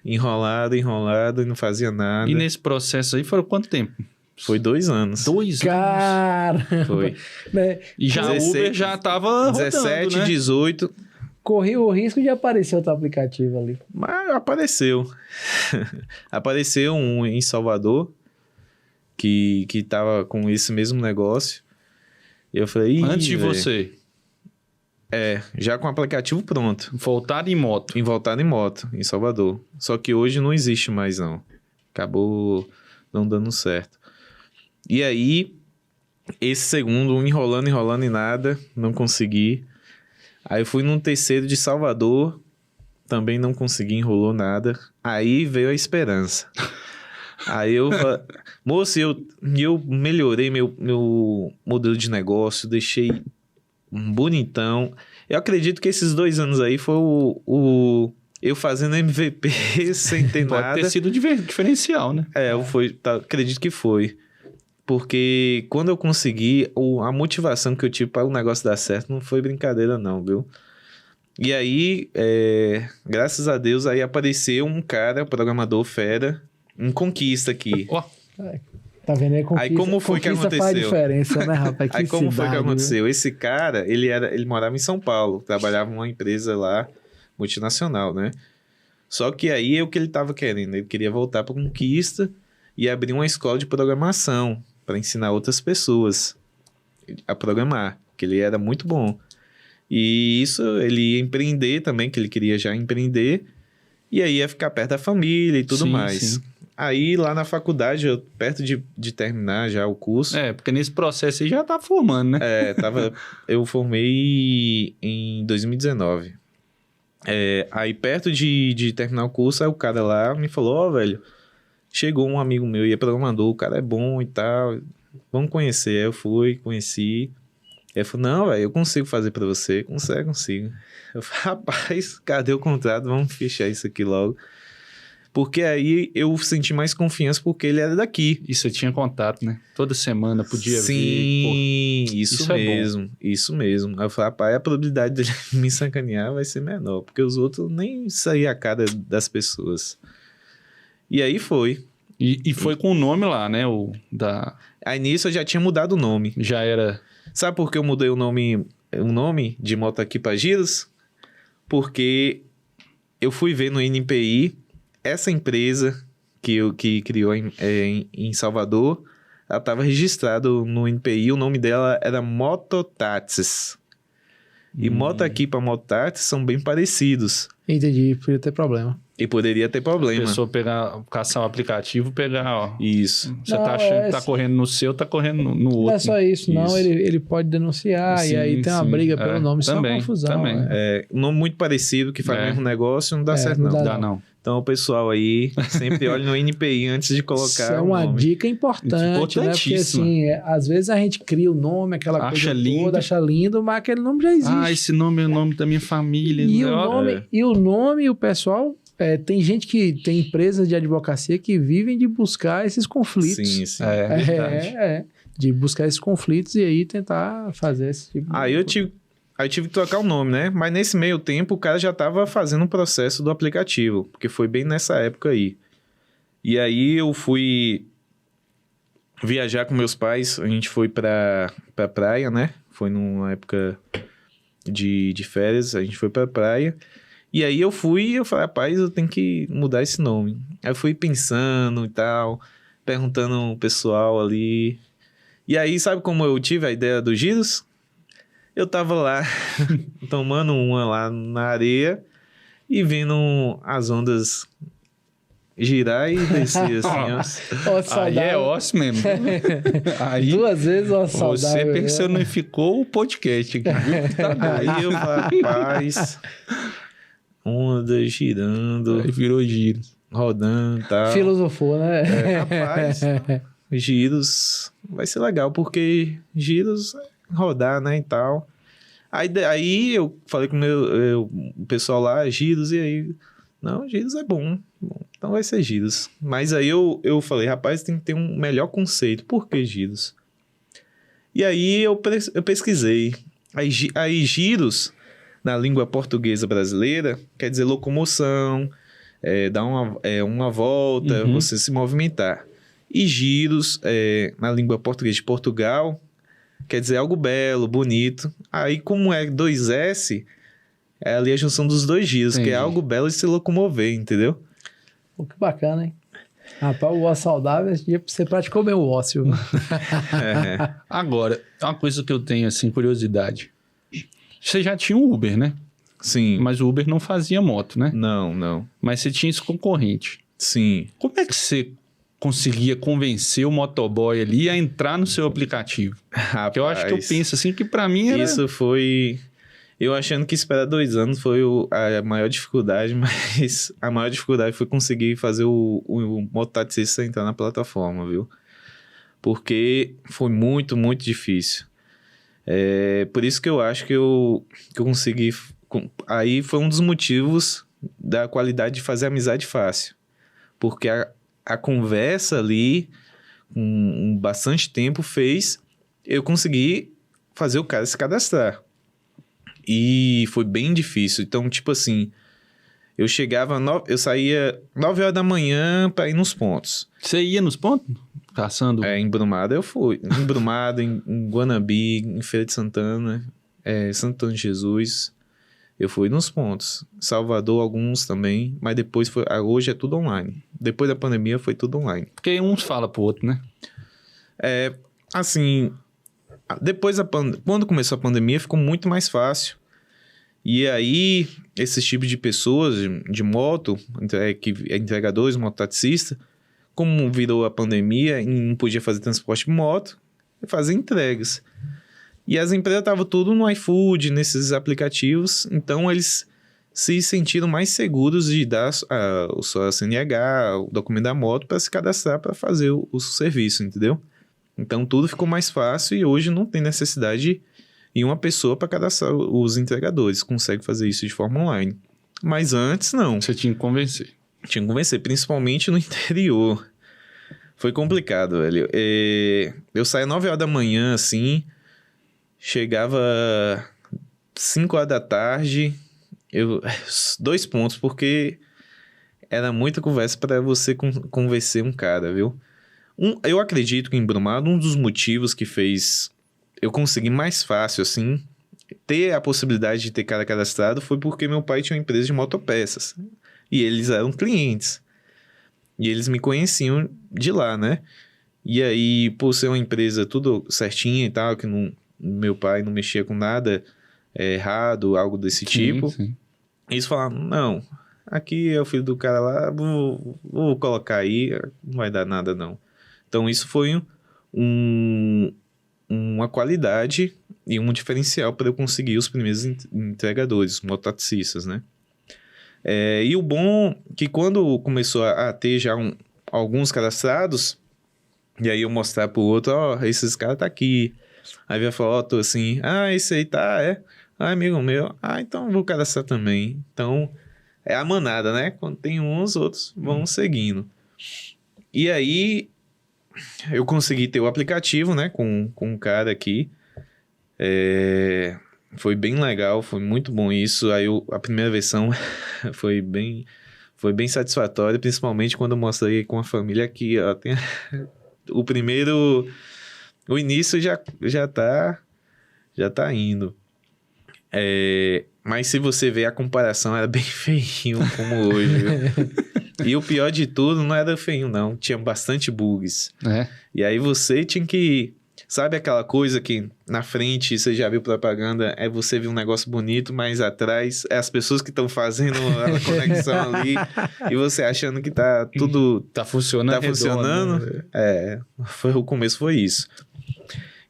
Enrolado e não fazia nada. E nesse processo aí foram quanto tempo? Foi 2 anos. 2 anos? Caramba! Foi. E já 16, o Uber já tava rodando, 17, né? 18... Corri o risco de aparecer outro aplicativo ali. Mas apareceu. Apareceu um em Salvador que tava com esse mesmo negócio. E eu falei... Antes de você? Já com o aplicativo pronto. Voltado em moto. Voltado em moto, em Salvador. Só que hoje não existe mais, não. Acabou não dando certo. E aí, esse segundo, enrolando e nada, não consegui. Aí eu fui num terceiro de Salvador, também não consegui, enrolou nada. Aí veio a esperança. Aí eu falei, moço, eu melhorei meu modelo de negócio, deixei bonitão. Eu acredito que esses 2 anos aí foi eu fazendo MVP sem ter nada. Pode ter sido diferencial, né? Acredito que foi. Porque quando eu consegui, a motivação que eu tive para o negócio dar certo não foi brincadeira não, viu? E aí, graças a Deus, aí apareceu um cara, programador fera, em Conquista aqui. Tá vendo aí? Aí como foi que aconteceu? Faz diferença, né, rapaz? Aí como foi que aconteceu? Esse cara, ele morava em São Paulo, trabalhava numa empresa lá, multinacional, né? Só que aí o que ele tava querendo? Ele queria voltar para Conquista e abrir uma escola de programação para ensinar outras pessoas a programar, que ele era muito bom. E isso, ele ia empreender também, que ele queria já empreender, e aí ia ficar perto da família e tudo mais. Sim. Aí, lá na faculdade, perto de terminar já o curso... porque nesse processo aí já tá formando, né? Eu formei em 2019. Aí, perto de terminar o curso, aí o cara lá me falou, velho, Chegou um amigo meu, é programador, o cara é bom e tal, vamos conhecer. Aí eu fui, conheci. Aí ele falou, não, velho, eu consigo fazer pra você. Consigo. Eu falei, rapaz, cadê o contrato? Vamos fechar isso aqui logo. Porque aí eu senti mais confiança porque ele era daqui. E você tinha contato, né? Toda semana podia vir. Sim, isso é bom. Isso mesmo. Aí eu falei, rapaz, a probabilidade dele me sacanear vai ser menor, porque os outros nem saíam a cara das pessoas. E aí foi. E foi com o nome lá, né? Aí nisso eu já tinha mudado o nome. Já era... Sabe por que eu mudei o nome de Moto Aqui para Giros? Porque eu fui ver no NPI, essa empresa que criou em Salvador, ela estava registrada no NPI, o nome dela era Mototáxis. E Moto Aqui para Mototáxis são bem parecidos. Entendi, podia ter problema. E poderia ter A problema. pessoa caçar o aplicativo, pegar, ó. Isso. Você Não, tá achando que tá correndo no seu, tá correndo no outro. Não é só isso, não. Isso. Ele pode denunciar Sim, e aí tem uma sim. briga pelo nome. Isso é uma Também, confusão. também. né? Um nome muito parecido, que faz o mesmo negócio, não dá certo não não. dá Dá não. Então o pessoal aí sempre olha no NPI antes de colocar Isso é o uma nome. dica importante, né? Porque Importantíssima. assim, às vezes a gente cria o nome, aquela Acha coisa lindo. toda, acha lindo, mas aquele nome já existe. Ah, esse nome é o nome da minha família. E né? o nome, o pessoal... tem gente que tem empresas de advocacia que vivem de buscar esses conflitos. Sim. É verdade. De buscar esses conflitos e aí tentar fazer esse tipo de... Aí eu tive que trocar o nome, né? Mas nesse meio tempo o cara já tava fazendo um processo do aplicativo, porque foi bem nessa época aí. E aí eu fui viajar com meus pais, a gente foi pra praia, né? Foi numa época de férias, a gente foi pra praia. E aí eu falei, rapaz, eu tenho que mudar esse nome. Aí eu fui pensando e tal, perguntando o pessoal ali. E aí, sabe como eu tive a ideia do Giros? Eu tava lá, tomando uma lá na areia e vendo as ondas girar e descer assim, ó. Aí é osso mesmo. Aí 2 vezes o você saudável. personificou o podcast aqui, viu? Tá doido. Aí eu falei, rapaz, ondas girando, Aí virou giro. rodando e tal. Filosofou, né? Rapaz, giros vai ser legal, porque giros rodar, né, e tal. Aí eu falei com o pessoal lá, giros, e aí... Não, giros é bom. Então vai ser giros. Mas aí eu falei, rapaz, tem que ter um melhor conceito. Por que giros? E aí eu pesquisei. Aí giros, na língua portuguesa brasileira, quer dizer locomoção, dar uma volta, você se movimentar. E giros, na língua portuguesa de Portugal, quer dizer algo belo, bonito. Aí, como é 2S, é ali a junção dos dois giros, que é algo belo de se locomover, entendeu? Pô, que bacana, hein? Rapaz, o ócio saudável, esse dia você praticou bem o ócio. Agora, uma coisa que eu tenho, assim, curiosidade. Você já tinha um Uber, né? Sim. Mas o Uber não fazia moto, né? Não. Mas você tinha esse concorrente. Sim. Como é que você conseguia convencer o motoboy ali a entrar no seu aplicativo? Porque eu acho que eu penso assim, que pra mim era... Isso foi... Eu achando que esperar 2 anos foi a maior dificuldade, mas a maior dificuldade foi conseguir fazer o mototaxista entrar na plataforma, viu? Porque foi muito, muito difícil. Por isso que eu acho que eu consegui... Aí foi um dos motivos da qualidade de fazer amizade fácil. Porque a conversa ali, com bastante tempo, fez eu conseguir fazer o cara se cadastrar. E foi bem difícil. Então, tipo assim, eu saía 9 horas da manhã para ir nos pontos. Você ia nos pontos? Caçando? Em Brumado eu fui. Em Brumado, em Guanabi, em Feira de Santana, Santo Antônio de Jesus. Eu fui nos pontos. Salvador, alguns também. Mas depois hoje é tudo online. Depois da pandemia foi tudo online. Porque uns falam pro outro, né? Assim... Depois, quando começou a pandemia, ficou muito mais fácil. E aí, esses tipos de pessoas de moto, entregadores, mototaxista, como virou a pandemia e não podia fazer transporte de moto, fazer entregas. E as empresas estavam tudo no iFood, nesses aplicativos, então eles se sentiram mais seguros de dar o sua CNH, o documento da moto, para se cadastrar para fazer o serviço, entendeu? Então, tudo ficou mais fácil e hoje não tem necessidade de uma pessoa para cadastrar os entregadores. Consegue fazer isso de forma online. Mas antes, não. Você tinha que convencer. Tinha que convencer, principalmente no interior. Foi complicado, velho. Eu saía 9 horas da manhã, assim, chegava 5 horas da tarde. 2 pontos, porque era muita conversa para você convencer um cara, viu? Eu acredito que em Brumado, um dos motivos que fez eu conseguir mais fácil, assim, ter a possibilidade de ter cara cadastrado foi porque meu pai tinha uma empresa de motopeças. E eles eram clientes. E eles me conheciam de lá, né? E aí, por ser uma empresa tudo certinha e tal, que meu pai não mexia com nada errado, algo desse tipo. Sim. Eles falaram, não, aqui é o filho do cara lá, vou colocar aí, não vai dar nada não. Então isso foi uma qualidade e um diferencial para eu conseguir os primeiros entregadores, mototaxistas, né? E o bom é que quando começou a ter já alguns cadastrados, e aí eu mostrar pro outro, esses caras tá aqui. Aí vem a foto assim, esse aí tá, amigo meu, então vou cadastrar também. Então, é a manada, né? Quando tem uns, outros vão seguindo. E aí, eu consegui ter o aplicativo, né? Com um cara aqui. Foi bem legal, foi muito bom isso. Aí, a primeira versão foi bem satisfatória, principalmente quando eu mostrei com a família aqui, ó. Tem o início já tá indo. Mas se você ver a comparação, era bem feinho como hoje, viu? E o pior de tudo não era feinho, não. Tinha bastante bugs. E aí você tinha que... Sabe aquela coisa que na frente você já viu propaganda, você viu um negócio bonito, mas atrás é as pessoas que estão fazendo a conexão ali e você achando que tá tudo... Tá funcionando. Tá funcionando. Né? O começo foi isso.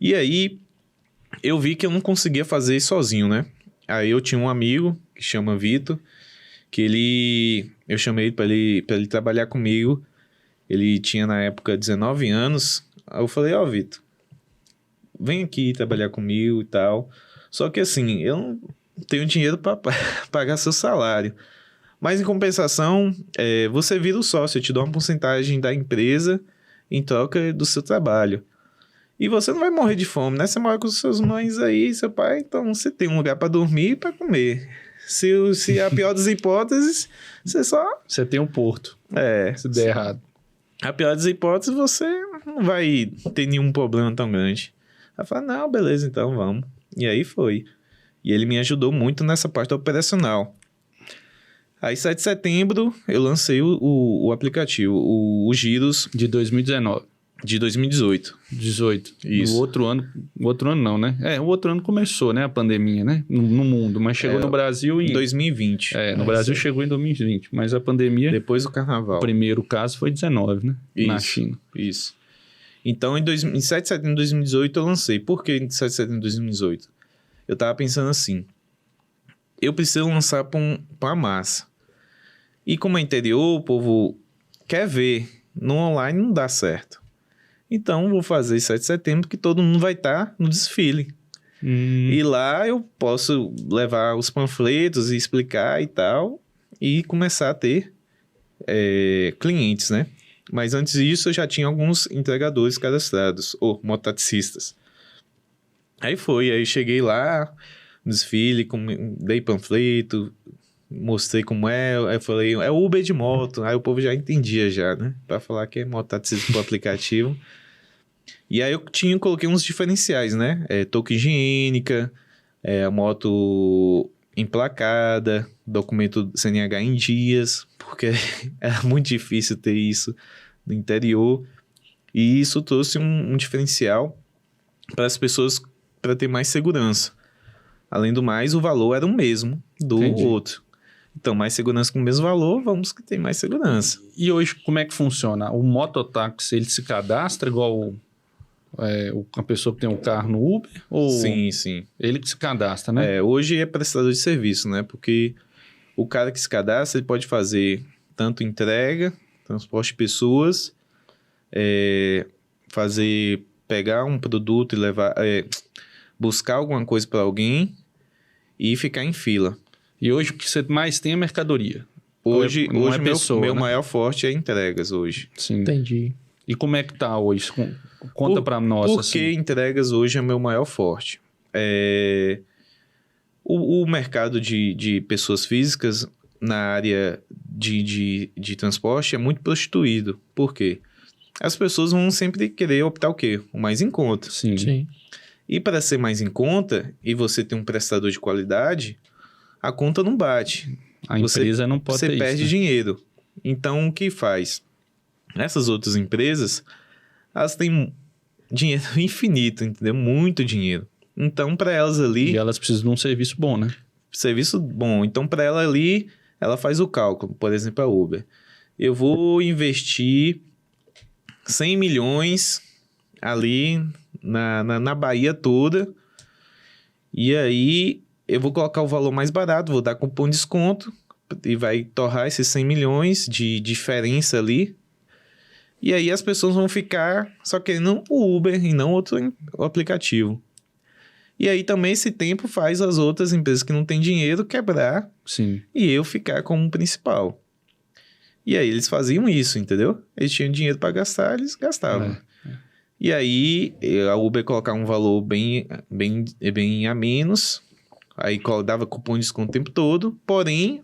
E aí, eu vi que eu não conseguia fazer sozinho, né? Aí eu tinha um amigo, que chama Vitor, que eu chamei para ele trabalhar comigo. Ele tinha, na época, 19 anos. Aí eu falei, Vitor, vem aqui trabalhar comigo e tal. Só que assim, eu não tenho dinheiro para pagar seu salário. Mas em compensação, você vira o sócio, eu te dou uma porcentagem da empresa em troca do seu trabalho. E você não vai morrer de fome, né? Você mora com seus mães aí, seu pai, então você tem um lugar para dormir e para comer. Se a pior das hipóteses, Você tem um porto. Se der errado. A pior das hipóteses, você não vai ter nenhum problema tão grande. Aí eu falei, não, beleza, então vamos. E aí foi. E ele me ajudou muito nessa parte operacional. Aí, 7 de setembro, eu lancei o aplicativo, o Giros... De 2019. De 2018. 18. Isso. O outro ano não, né? O outro ano começou, né? A pandemia, né? No mundo, mas chegou no Brasil em... 2020. No Brasil chegou em 2020, mas a pandemia... Depois do carnaval. O primeiro caso foi 19, né? Isso, na China. Isso. Então, em 7 de setembro de 2018, eu lancei. Por que em 7 de setembro de 2018? Eu tava pensando assim, eu preciso lançar para a massa. E como é interior, o povo quer ver. No online não dá certo. Então, vou fazer 7 de setembro que todo mundo vai estar no desfile. E lá eu posso levar os panfletos e explicar e tal. E começar a ter clientes, né? Mas antes disso, eu já tinha alguns entregadores cadastrados, ou mototaxistas. Aí cheguei lá no desfile, dei panfleto, mostrei como é, aí eu falei, é Uber de moto. Aí o povo já entendia já, né? Pra falar que é mototaxista pro aplicativo. E aí eu coloquei uns diferenciais, né? Touca higiênica, a moto emplacada, documento CNH em dias, porque era muito difícil ter isso no interior. E isso trouxe um diferencial para as pessoas, para ter mais segurança. Além do mais, o valor era o mesmo do outro. Então, mais segurança com o mesmo valor, vamos que tem mais segurança. E hoje, como é que funciona? O mototáxi, ele se cadastra igual a pessoa que tem um carro no Uber? Ou Sim, sim. Ele que se cadastra, né? Hoje é prestador de serviço, né? Porque o cara que se cadastra, ele pode fazer tanto entrega, transporte de pessoas, pegar um produto e levar, buscar alguma coisa para alguém e ficar em fila. E hoje o que você mais tem é mercadoria. Hoje pessoa, meu né? maior forte é entregas hoje. Sim. Entendi. E como é que tá hoje? Conta para nós. Por assim. que entregas hoje é meu maior forte? O mercado de pessoas físicas na área de transporte é muito prostituído. Por quê? As pessoas vão sempre querer optar o quê? O mais em conta. Sim. Sim. E para ser mais em conta, e você ter um prestador de qualidade, a conta não bate. A empresa não pode ter Você perde isso, né? dinheiro. Então, o que faz? Essas outras empresas, elas têm dinheiro infinito, entendeu? Muito dinheiro. Então, para elas ali... E elas precisam de um serviço bom, né? Serviço bom. Então, para ela ali, ela faz o cálculo. Por exemplo, a Uber. Eu vou investir 100 milhões ali na Bahia toda. E aí, eu vou colocar o valor mais barato, vou dar cupom de desconto e vai torrar esses 100 milhões de diferença ali. E aí, as pessoas vão ficar só querendo o Uber e não outro aplicativo. E aí, também, esse tempo faz as outras empresas que não têm dinheiro quebrar. Sim. E eu ficar como principal. E aí eles faziam isso, entendeu? Eles tinham dinheiro para gastar, eles gastavam. E aí a Uber colocava um valor bem a menos, aí dava cupom de desconto o tempo todo, porém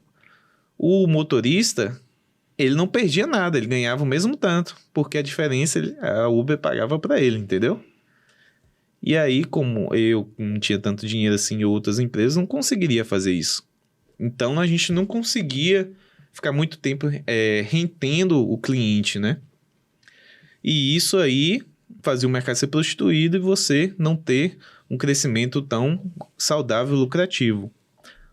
o motorista, ele não perdia nada, ele ganhava o mesmo tanto, porque a diferença a Uber pagava para ele, entendeu? E aí, como eu não tinha tanto dinheiro assim e outras empresas, não conseguiria fazer isso. Então, a gente não conseguia ficar muito tempo retendo o cliente, né? E isso aí fazia o mercado ser prostituído e você não ter um crescimento tão saudável e lucrativo.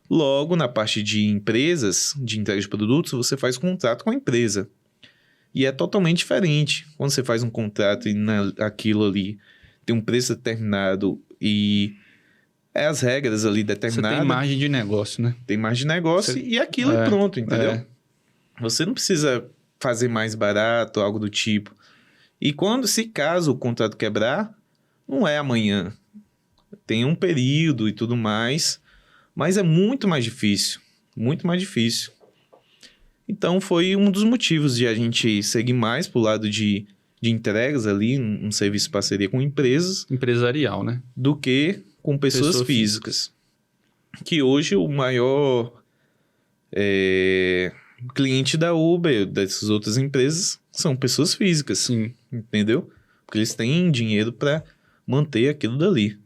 Logo, na parte de empresas, de entrega de produtos, você faz contrato com a empresa. E é totalmente diferente. Quando você faz um contrato e aquilo ali tem um preço determinado e... as regras ali determinadas. Você tem margem de negócio, né? Tem margem de negócio e aquilo é pronto, entendeu? Você não precisa fazer mais barato, algo do tipo. E caso o contrato quebrar, não é amanhã. Tem um período e tudo mais, mas é muito mais difícil. Muito mais difícil. Então, foi um dos motivos de a gente seguir mais pro lado de entregas ali, um serviço de parceria com empresas. Empresarial, né? Do que com pessoas físicas. Que hoje o maior cliente da Uber, dessas outras empresas, são pessoas físicas. Sim. Entendeu? Porque eles têm dinheiro para manter aquilo dali.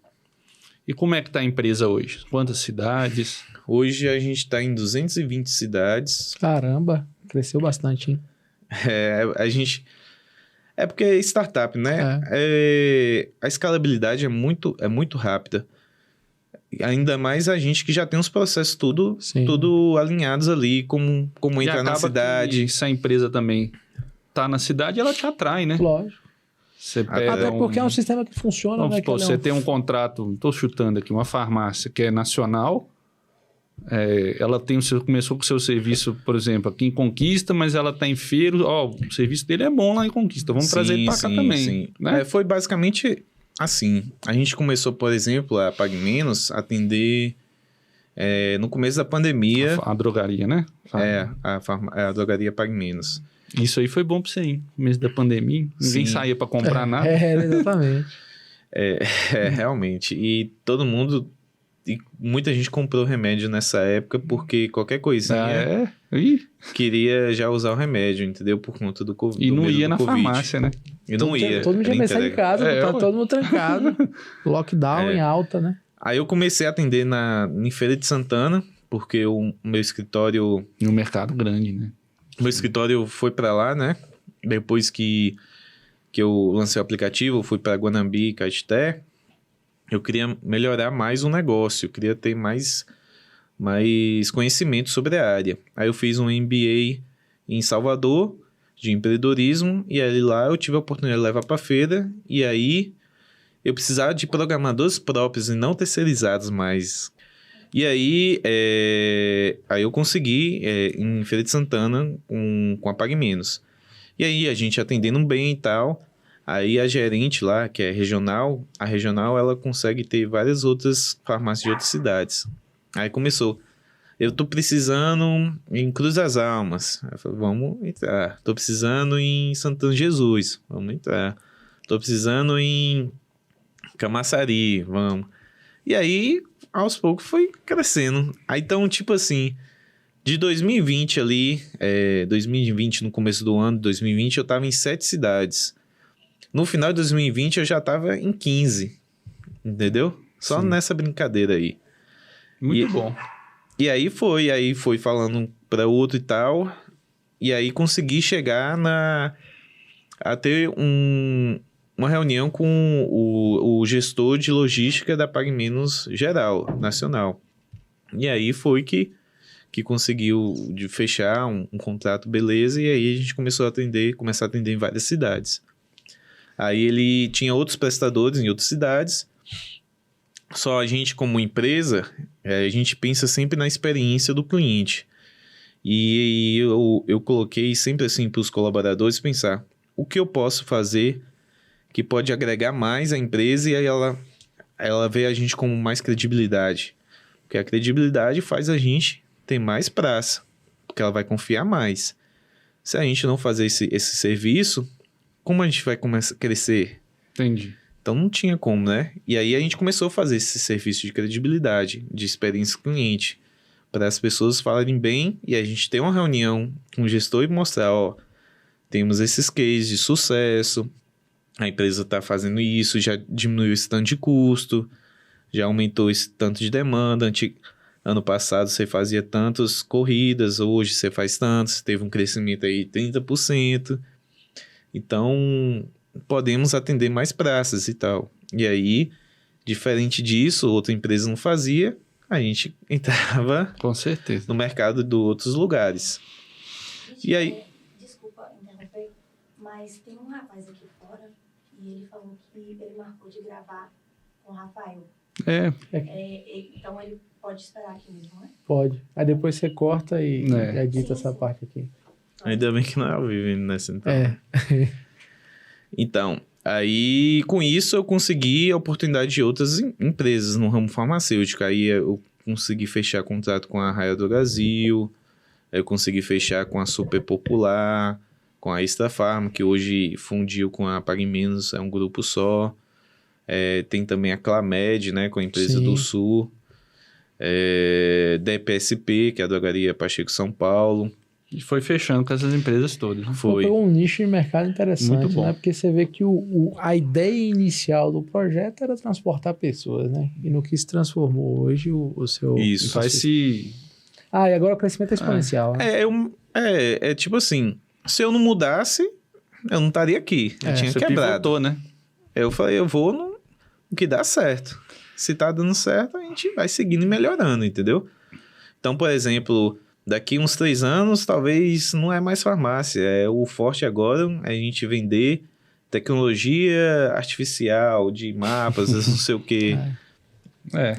E como é que tá a empresa hoje? Quantas cidades? Hoje a gente está em 220 cidades. Caramba, cresceu bastante, hein? A gente... É porque é startup, né? A escalabilidade é muito rápida. Ainda mais a gente que já tem os processos tudo alinhados ali, como entrar na cidade. Se a empresa também tá na cidade, ela te atrai, né? Lógico. Você pega Até porque é um sistema que funciona, Vamos né? supor, você tem um contrato, estou chutando aqui, uma farmácia que é nacional, ela começou com o seu serviço, por exemplo, aqui em Conquista, mas ela está em Feira, o serviço dele é bom lá em Conquista, vamos trazer ele para cá também. Sim. Né? Foi basicamente assim. A gente começou, por exemplo, a Pague Menos atender no começo da pandemia. A drogaria, né? A drogaria Pague Menos. Isso aí foi bom para você, hein? No começo da pandemia, ninguém saía para comprar nada. Exatamente. Realmente. E todo mundo... E muita gente comprou remédio nessa época porque qualquer coisinha queria já usar o remédio, entendeu? Por conta do Covid. E não ia na farmácia, né? E não ia. Todo mundo ia sair em casa, tá todo mundo trancado. Lockdown em alta, né? Aí eu comecei a atender em Feira de Santana, porque o meu escritório... No mercado grande, né? Meu escritório foi para lá, né? Depois que eu lancei o aplicativo, eu fui para Guanambi e Caeté. Eu queria melhorar mais o negócio, eu queria ter mais conhecimento sobre a área. Aí eu fiz um MBA em Salvador, de empreendedorismo, e aí lá eu tive a oportunidade de levar para a feira, e aí eu precisava de programadores próprios e não terceirizados mais. E aí eu consegui em Feira de Santana com a Pague Menos. E aí a gente atendendo bem e tal, aí a gerente lá, que é regional, a regional ela consegue ter várias outras farmácias de outras cidades. Aí começou, eu tô precisando em Cruz das Almas. Eu falei, vamos entrar. Tô precisando em Santana de Jesus, vamos entrar. Tô precisando em Camaçari, vamos. E aí, aos poucos, foi crescendo. Aí, então, tipo assim, de 2020 ali, 2020, no começo do ano de 2020, eu tava em 7 cidades. No final de 2020, eu já tava em 15, entendeu? Só Sim. nessa brincadeira aí. Muito bom. E aí foi falando para outro e tal, e aí consegui chegar a ter uma reunião com o gestor de logística da Pague Menos geral, nacional. E aí foi que conseguiu de fechar um contrato, beleza, e aí a gente começou a atender em várias cidades. Aí ele tinha outros prestadores em outras cidades, só a gente como empresa, a gente pensa sempre na experiência do cliente. E eu coloquei sempre assim para os colaboradores pensar, o que eu posso fazer que pode agregar mais à empresa e aí ela vê a gente com mais credibilidade. Porque a credibilidade faz a gente ter mais praça, porque ela vai confiar mais. Se a gente não fazer esse serviço, como a gente vai começar a crescer? Entendi. Então não tinha como, né? E aí a gente começou a fazer esse serviço de credibilidade, de experiência cliente, para as pessoas falarem bem e a gente ter uma reunião com o gestor e mostrar, ó, temos esses cases de sucesso, a empresa está fazendo isso, já diminuiu esse tanto de custo, já aumentou esse tanto de demanda. Ano passado você fazia tantas corridas, hoje você faz tantas, teve um crescimento aí de 30%. Então, podemos atender mais praças e tal. E aí, diferente disso, outra empresa não fazia, a gente entrava Com certeza. no mercado de outros lugares. E aí... Desculpa interromper, mas tem um rapaz aqui fora e ele falou que ele marcou de gravar com o Rafael. Então ele pode esperar aqui mesmo, né? Pode. Aí depois você corta e edita essa parte aqui. Ainda bem que não é ao vivo nessa então. Então, aí com isso eu consegui a oportunidade de outras empresas no ramo farmacêutico. Aí eu consegui fechar contrato com a Arraia do Brasil, eu consegui fechar com a Super Popular, com a Extra Farma, que hoje fundiu com a Pague Menos, é um grupo só. Tem também a Clamed, né, com a empresa do Sul. DPSP, que é a Drogaria Pacheco São Paulo. E foi fechando com essas empresas todas. Foi. Um nicho de mercado interessante, Muito bom. né? Porque você vê que a ideia inicial do projeto era transportar pessoas, né? E no que se transformou hoje o seu... Isso. Faz-se... E agora o crescimento é exponencial, né? É tipo assim, se eu não mudasse, eu não estaria aqui. Eu tinha Você quebrado. pivotou, né? Eu falei, eu vou no que dá certo. Se tá dando certo, a gente vai seguindo e melhorando, entendeu? Então, por exemplo, daqui uns 3 anos, talvez não é mais farmácia. O forte agora é a gente vender tecnologia artificial de mapas, não sei o quê.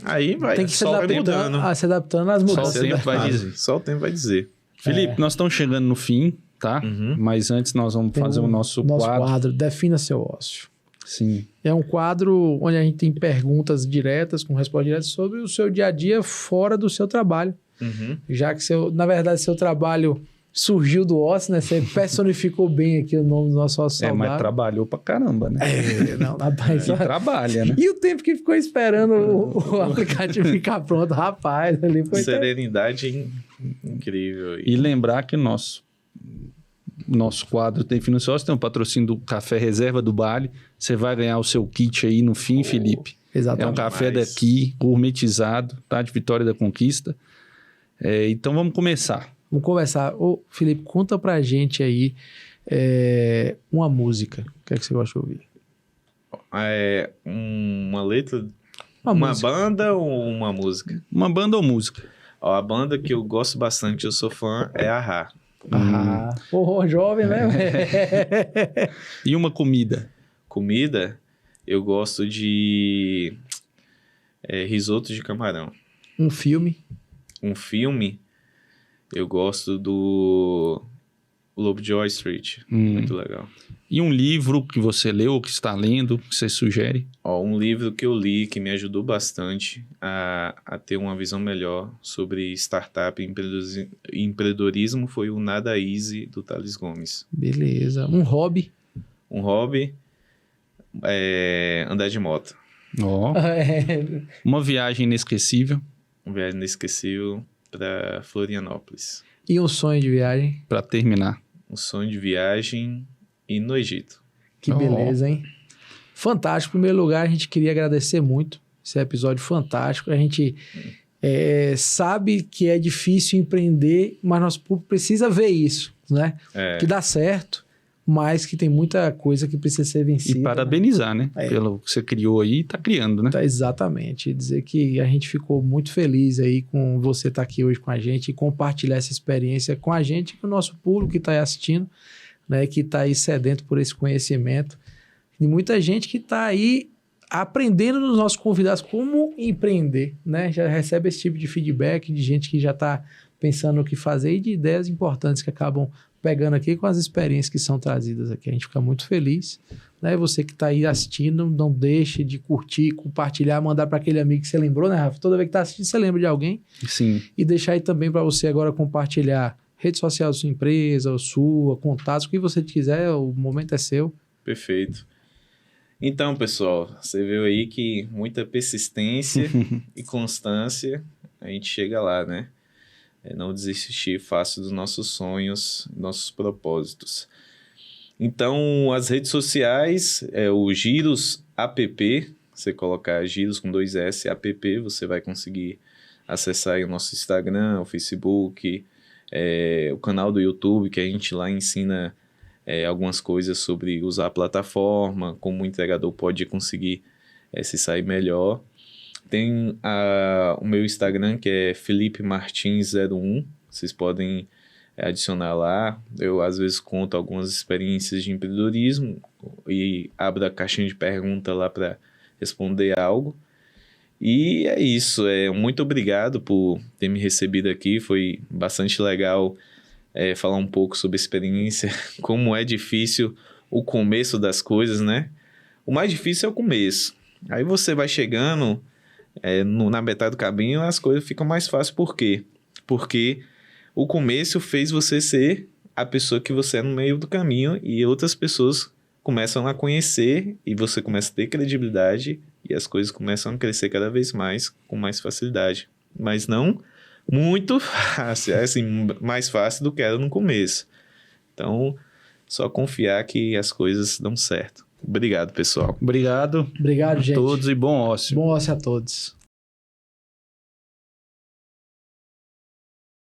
Aí vai, Tem que se só vai mudando. adaptando às mudanças. Só o tempo vai dizer. Só o tempo vai dizer. Felipe, nós estamos chegando no fim, tá? Uhum. Mas antes nós vamos fazer o nosso quadro. Defina seu ócio. Sim. É um quadro onde a gente tem perguntas diretas, com respostas diretas sobre o seu dia a dia fora do seu trabalho. Uhum. Já que, na verdade, seu trabalho surgiu do ócio, né? Você personificou bem aqui o nome do nosso ócio saudável. Mas trabalhou pra caramba, né? Não, rapaz. E trabalha, né? E o tempo que ficou esperando o aplicativo ficar pronto, rapaz, ali foi... Serenidade incrível. E lembrar que nosso quadro tem Defina Seu Ócio, tem um patrocínio do Café Reserva do Bale. Você vai ganhar o seu kit aí no fim, Felipe. Exatamente. É um café daqui, gourmetizado, tá? De Vitória da Conquista. Então vamos começar. Vamos conversar. Ô, Felipe, conta pra gente aí uma música. O que é que você gosta de ouvir? Uma letra? Uma música. Banda ou uma música? Uma banda ou música? A banda que eu gosto bastante, eu sou fã, é a Rá. Jovem, né? E uma comida? Comida, eu gosto de risoto de camarão. Um filme? Um filme, eu gosto do Lovejoy Street. Muito legal. E um livro que você leu, que está lendo, que você sugere? Um livro que eu li que me ajudou bastante a ter uma visão melhor sobre startup e empreendedorismo foi o Nada Easy, do Thales Gomes. Beleza. Um hobby? Um hobby é andar de moto. Uma viagem inesquecível? Uma viagem inesquecível para Florianópolis. E um sonho de viagem? Para terminar. Um sonho de viagem e no Egito. Que beleza, hein? Fantástico. Em primeiro lugar, a gente queria agradecer muito. Esse episódio fantástico. A gente sabe que é difícil empreender, mas nosso público precisa ver isso, né? Que dá certo, mas que tem muita coisa que precisa ser vencida. E parabenizar, né? Pelo que você criou aí e tá criando, né? Exatamente. E dizer que a gente ficou muito feliz aí com você estar aqui hoje com a gente e compartilhar essa experiência com a gente e com o nosso público que está aí assistindo, né, que está aí sedento por esse conhecimento. E muita gente que está aí aprendendo nos nossos convidados como empreender, né? Já recebe esse tipo de feedback de gente que já está pensando no que fazer e de ideias importantes que acabam pegando aqui com as experiências que são trazidas aqui. A gente fica muito feliz, né? Você que está aí assistindo, não deixe de curtir, compartilhar, mandar para aquele amigo que você lembrou, né, Rafa? Toda vez que está assistindo, você lembra de alguém. Sim. E deixar aí também para você agora compartilhar rede social da sua empresa, sua, contatos, o que você quiser, o momento é seu. Perfeito. Então, pessoal, você viu aí que muita persistência e constância, a gente chega lá, né? Não desistir fácil dos nossos sonhos, nossos propósitos. Então, as redes sociais, o Giros App, você colocar Giros com 2 S, App, você vai conseguir acessar aí o nosso Instagram, o Facebook, o canal do YouTube, que a gente lá ensina algumas coisas sobre usar a plataforma, como o entregador pode conseguir se sair melhor. Tem o meu Instagram, que é Felipe Martins01, vocês podem adicionar lá. Eu, às vezes, conto algumas experiências de empreendedorismo e abro a caixinha de pergunta lá para responder algo. E é isso, muito obrigado por ter me recebido aqui, foi bastante legal falar um pouco sobre a experiência, como é difícil o começo das coisas, né? O mais difícil é o começo, aí você vai chegando na metade do caminho, as coisas ficam mais fáceis. Por quê? Porque o começo fez você ser a pessoa que você é no meio do caminho e outras pessoas começam a conhecer e você começa a ter credibilidade e as coisas começam a crescer cada vez mais, com mais facilidade. Mas não muito fácil, assim, mais fácil do que era no começo. Então, só confiar que as coisas dão certo. Obrigado, pessoal. Obrigado. Obrigado, gente. A todos e bom ócio. Bom ócio a todos.